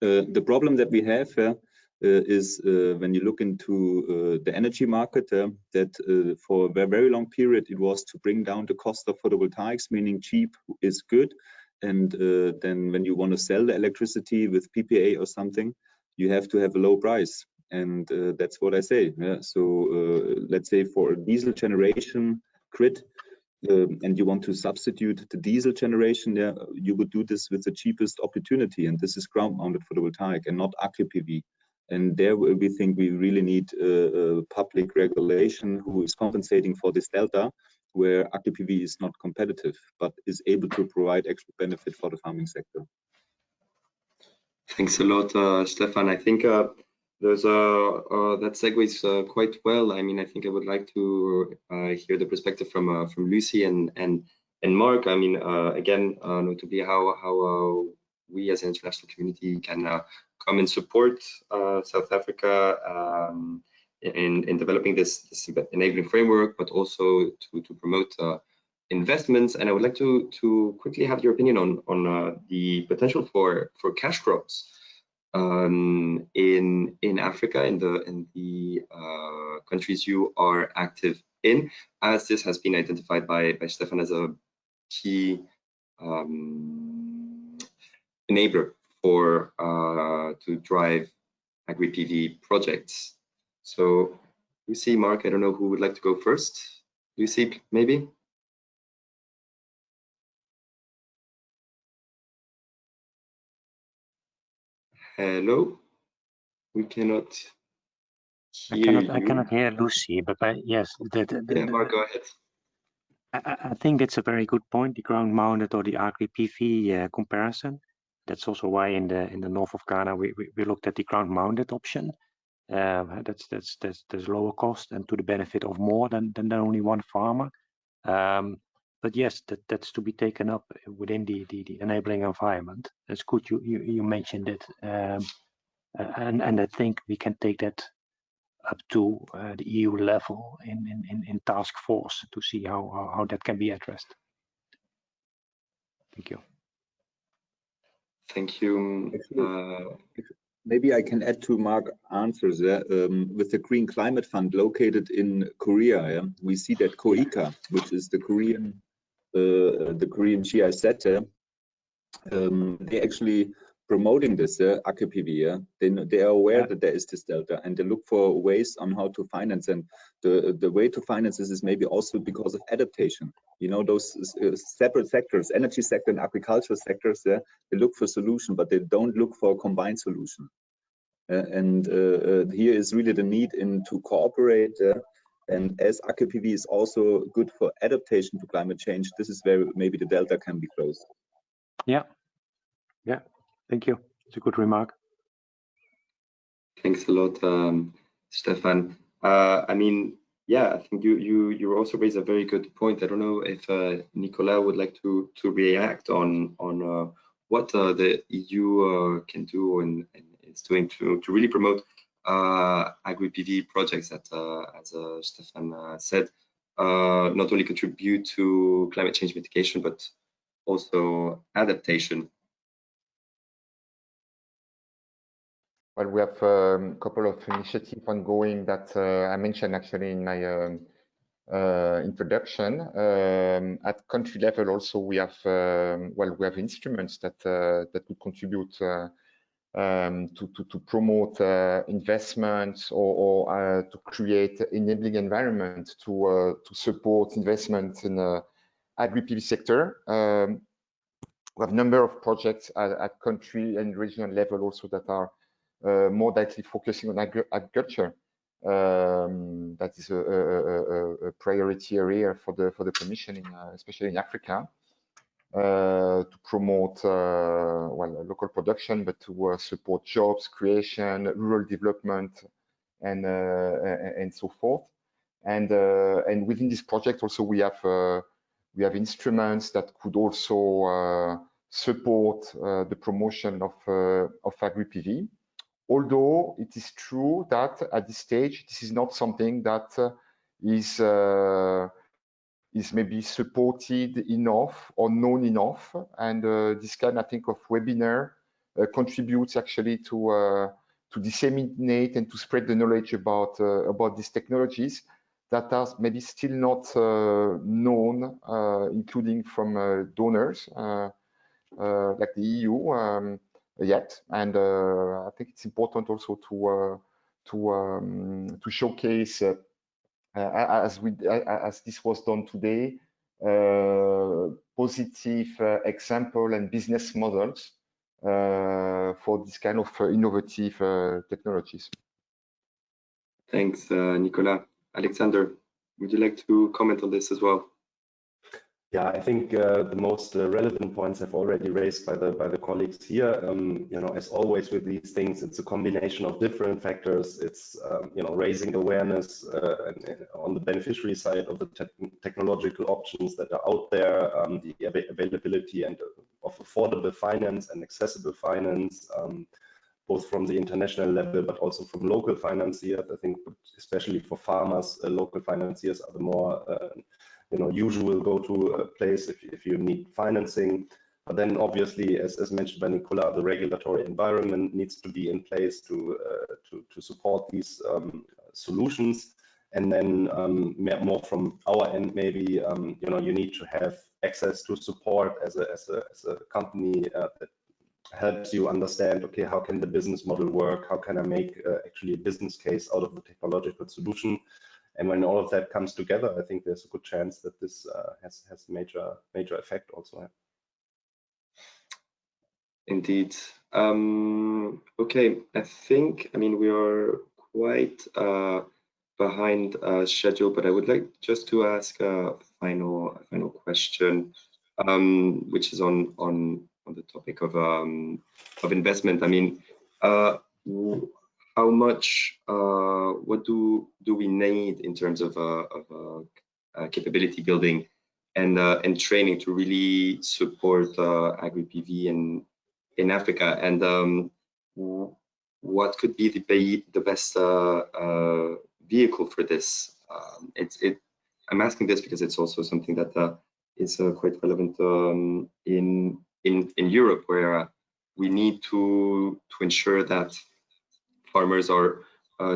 The problem that we have is when you look into the energy market, that for a very long period it was to bring down the cost of photovoltaics, meaning cheap is good, and then when you want to sell the electricity with PPA or something, you have to have a low price. And that's what I say. So let's say for a diesel generation grid, and you want to substitute the diesel generation, you would do this with the cheapest opportunity, and this is ground-mounted photovoltaic and not Agri PV. And there we think we really need public regulation who is compensating for this delta, where Agri PV is not competitive, but is able to provide extra benefit for the farming sector. Thanks a lot, Stefan. I think there's that segues quite well. I mean, I think I would like to hear the perspective from Lucy and Mark. I mean, again, notably how we as an international community can come and support South Africa in developing this enabling framework, but also to promote investments. And I would like to quickly have your opinion on the potential for cash crops in Africa, in the countries you are active in, as this has been identified by Stefan as a key enabler for to drive Agri PV projects. So Lucy, Mark, I don't know who would like to go first. Lucy, maybe? Hello, we cannot hear you. I cannot hear Lucy, but yes. Mark, go ahead. I think it's a very good point, the ground-mounted or the Agri PV comparison. That's also why in the north of Ghana we looked at the ground-mounted option. That's lower cost and to the benefit of more than only one farmer. But yes, that's to be taken up within the enabling environment. That's good. You mentioned it, and I think we can take that up to the EU level in task force to see how that can be addressed. Thank you. Thank you. Maybe I can add to Mark's answers there. With the Green Climate Fund located in Korea, we see that KOICA, which is the Korean GIZ, they actually promoting this Agri PV. They are aware that there is this delta, and they look for ways on how to finance. And the way to finance this is maybe also because of adaptation. You know, those separate sectors, energy sector and agricultural sectors, they look for solution, but they don't look for a combined solution. And here is really the need to cooperate. And as Agri PV is also good for adaptation to climate change, this is where maybe the delta can be closed. Yeah. Thank you. It's a good remark. Thanks a lot, Stefan. I mean, yeah, I think you also raised a very good point. I don't know if Nicolas would like to react on what the EU can do and is doing to really promote Agri PV projects that, as Stefan said, not only contribute to climate change mitigation, but also adaptation. Well, we have a couple of initiatives ongoing that I mentioned actually in my introduction. At country level, also we have we have instruments that would contribute to promote investments or to create enabling environment to support investment in the Agri PV sector. We have a number of projects at country and regional level also that are more directly focusing on agriculture. That is a priority area for the Commission, especially in Africa, to promote local production, but to support jobs creation, rural development, and so forth. And within this project also we have instruments that could also support the promotion of Agri PV. Although it is true that at this stage, this is not something that is maybe supported enough or known enough. And this kind, I think, of webinar contributes actually to disseminate and to spread the knowledge about these technologies that are maybe still not known, including from donors like the EU. Yet, and I think it's important also to showcase as this was done today, positive example and business models for this kind of innovative technologies. Thanks, Nicolas. Alexander, would you like to comment on this as well? Yeah, I think the most relevant points have already raised by the colleagues here. You know, as always with these things, it's a combination of different factors. It's you know, raising awareness on the beneficiary side of the technological options that are out there, the availability and of affordable finance and accessible finance, both from the international level but also from local financiers. I think especially for farmers, local financiers are the more you know, usual go-to place if you need financing. But then obviously, as mentioned by Nicola, the regulatory environment needs to be in place to support these solutions. And then more from our end, maybe you know, you need to have access to support as a company that helps you understand, okay, how can the business model work? How can I make actually a business case out of the technological solution? And when all of that comes together, I think there's a good chance that this has major effect also. Indeed. Okay, I mean, we are quite behind schedule, but I would like just to ask a final question, which is on the topic of investment. I mean, how much, what do we need in terms of capability building and training to really support Agri PV in Africa? And what could be the best vehicle for this? I'm asking this because it's also something that is quite relevant in Europe, where we need to ensure that farmers are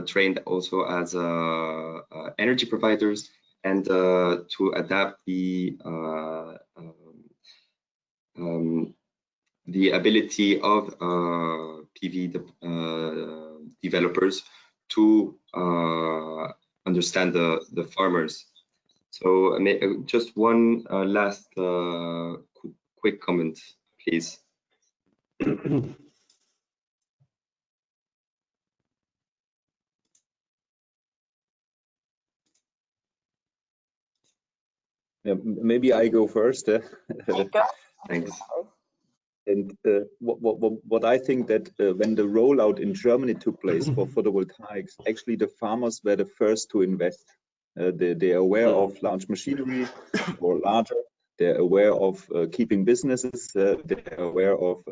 trained also as energy providers, and to adapt the ability of PV developers to understand the farmers. So just one last quick comment, please. Yeah, maybe I go first. Thanks. And what I think that when the rollout in Germany took place for photovoltaics, actually the farmers were the first to invest. They're aware of large machinery or larger. They're aware of keeping businesses. They're aware of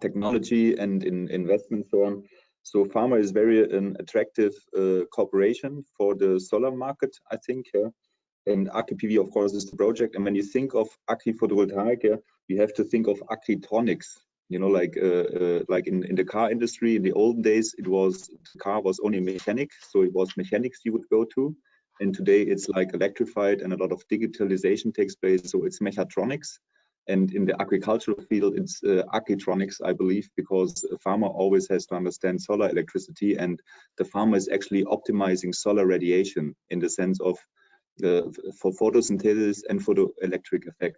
technology and in investment so on. So farmer is very attractive cooperation for the solar market, I think. And Agri PV, of course, is the project. And when you think of Agri photovoltaic, you have to think of agritronics. You know, like in the car industry in the olden days, the car was only mechanic, so it was mechanics you would go to. And today it's like electrified, and a lot of digitalization takes place, so it's mechatronics. And in the agricultural field, it's agritronics, I believe, because a farmer always has to understand solar electricity, and the farmer is actually optimizing solar radiation in the sense of for photosynthesis and photoelectric effect.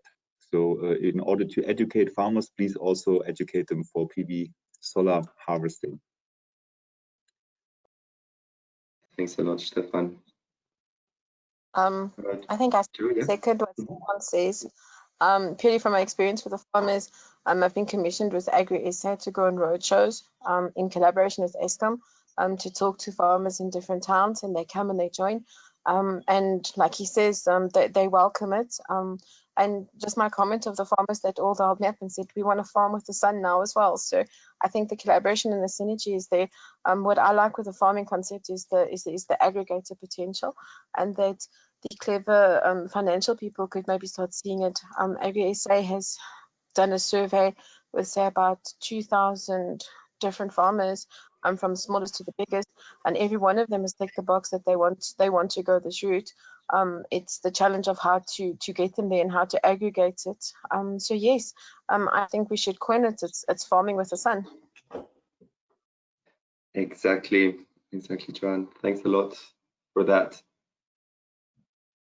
So in order to educate farmers, please also educate them for PV solar harvesting. Thanks a lot, Stefan. I think I second what Stefan says. Purely from my experience with the farmers, I've been commissioned with Agri SA to go on roadshows in collaboration with Eskom to talk to farmers in different towns, and they come and they join. And like he says, they welcome it. And just my comment of the farmers that all dialed me up and said, we want to farm with the sun now as well. So I think the collaboration and the synergy is there. What I like with the farming concept is the aggregator potential, and that the clever financial people could maybe start seeing it. Agri SA has done a survey with, say, about 2,000 different farmers, from smallest to the biggest, and every one of them has ticked the box that they want to go this route. It's the challenge of how to get them there and how to aggregate it. So yes, I think we should coin it. It's farming with the sun. Exactly, Joanne. Thanks a lot for that.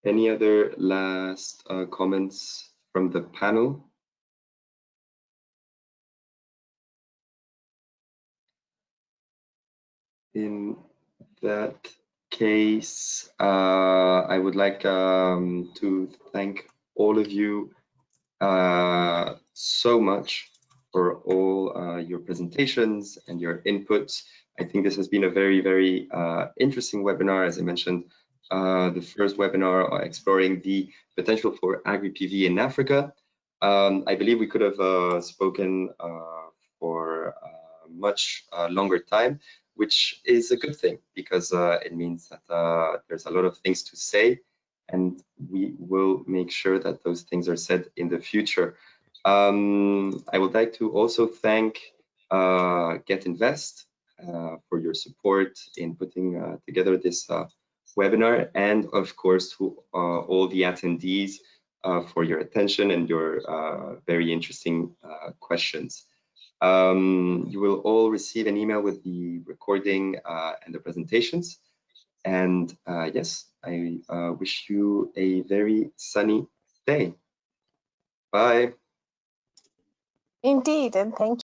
Any other last comments from the panel? In that case, I would like to thank all of you so much for all your presentations and your inputs. I think this has been a very, very interesting webinar. As I mentioned, the first webinar exploring the potential for Agri PV in Africa. I believe we could have spoken for a much longer time, which is a good thing, because it means that there's a lot of things to say, and we will make sure that those things are said in the future. I would like to also thank GET.invest for your support in putting together this webinar, and of course to all the attendees for your attention and your very interesting questions. You will all receive an email with the recording and the presentations. And yes, I wish you a very sunny day. Bye. Indeed, and thank you.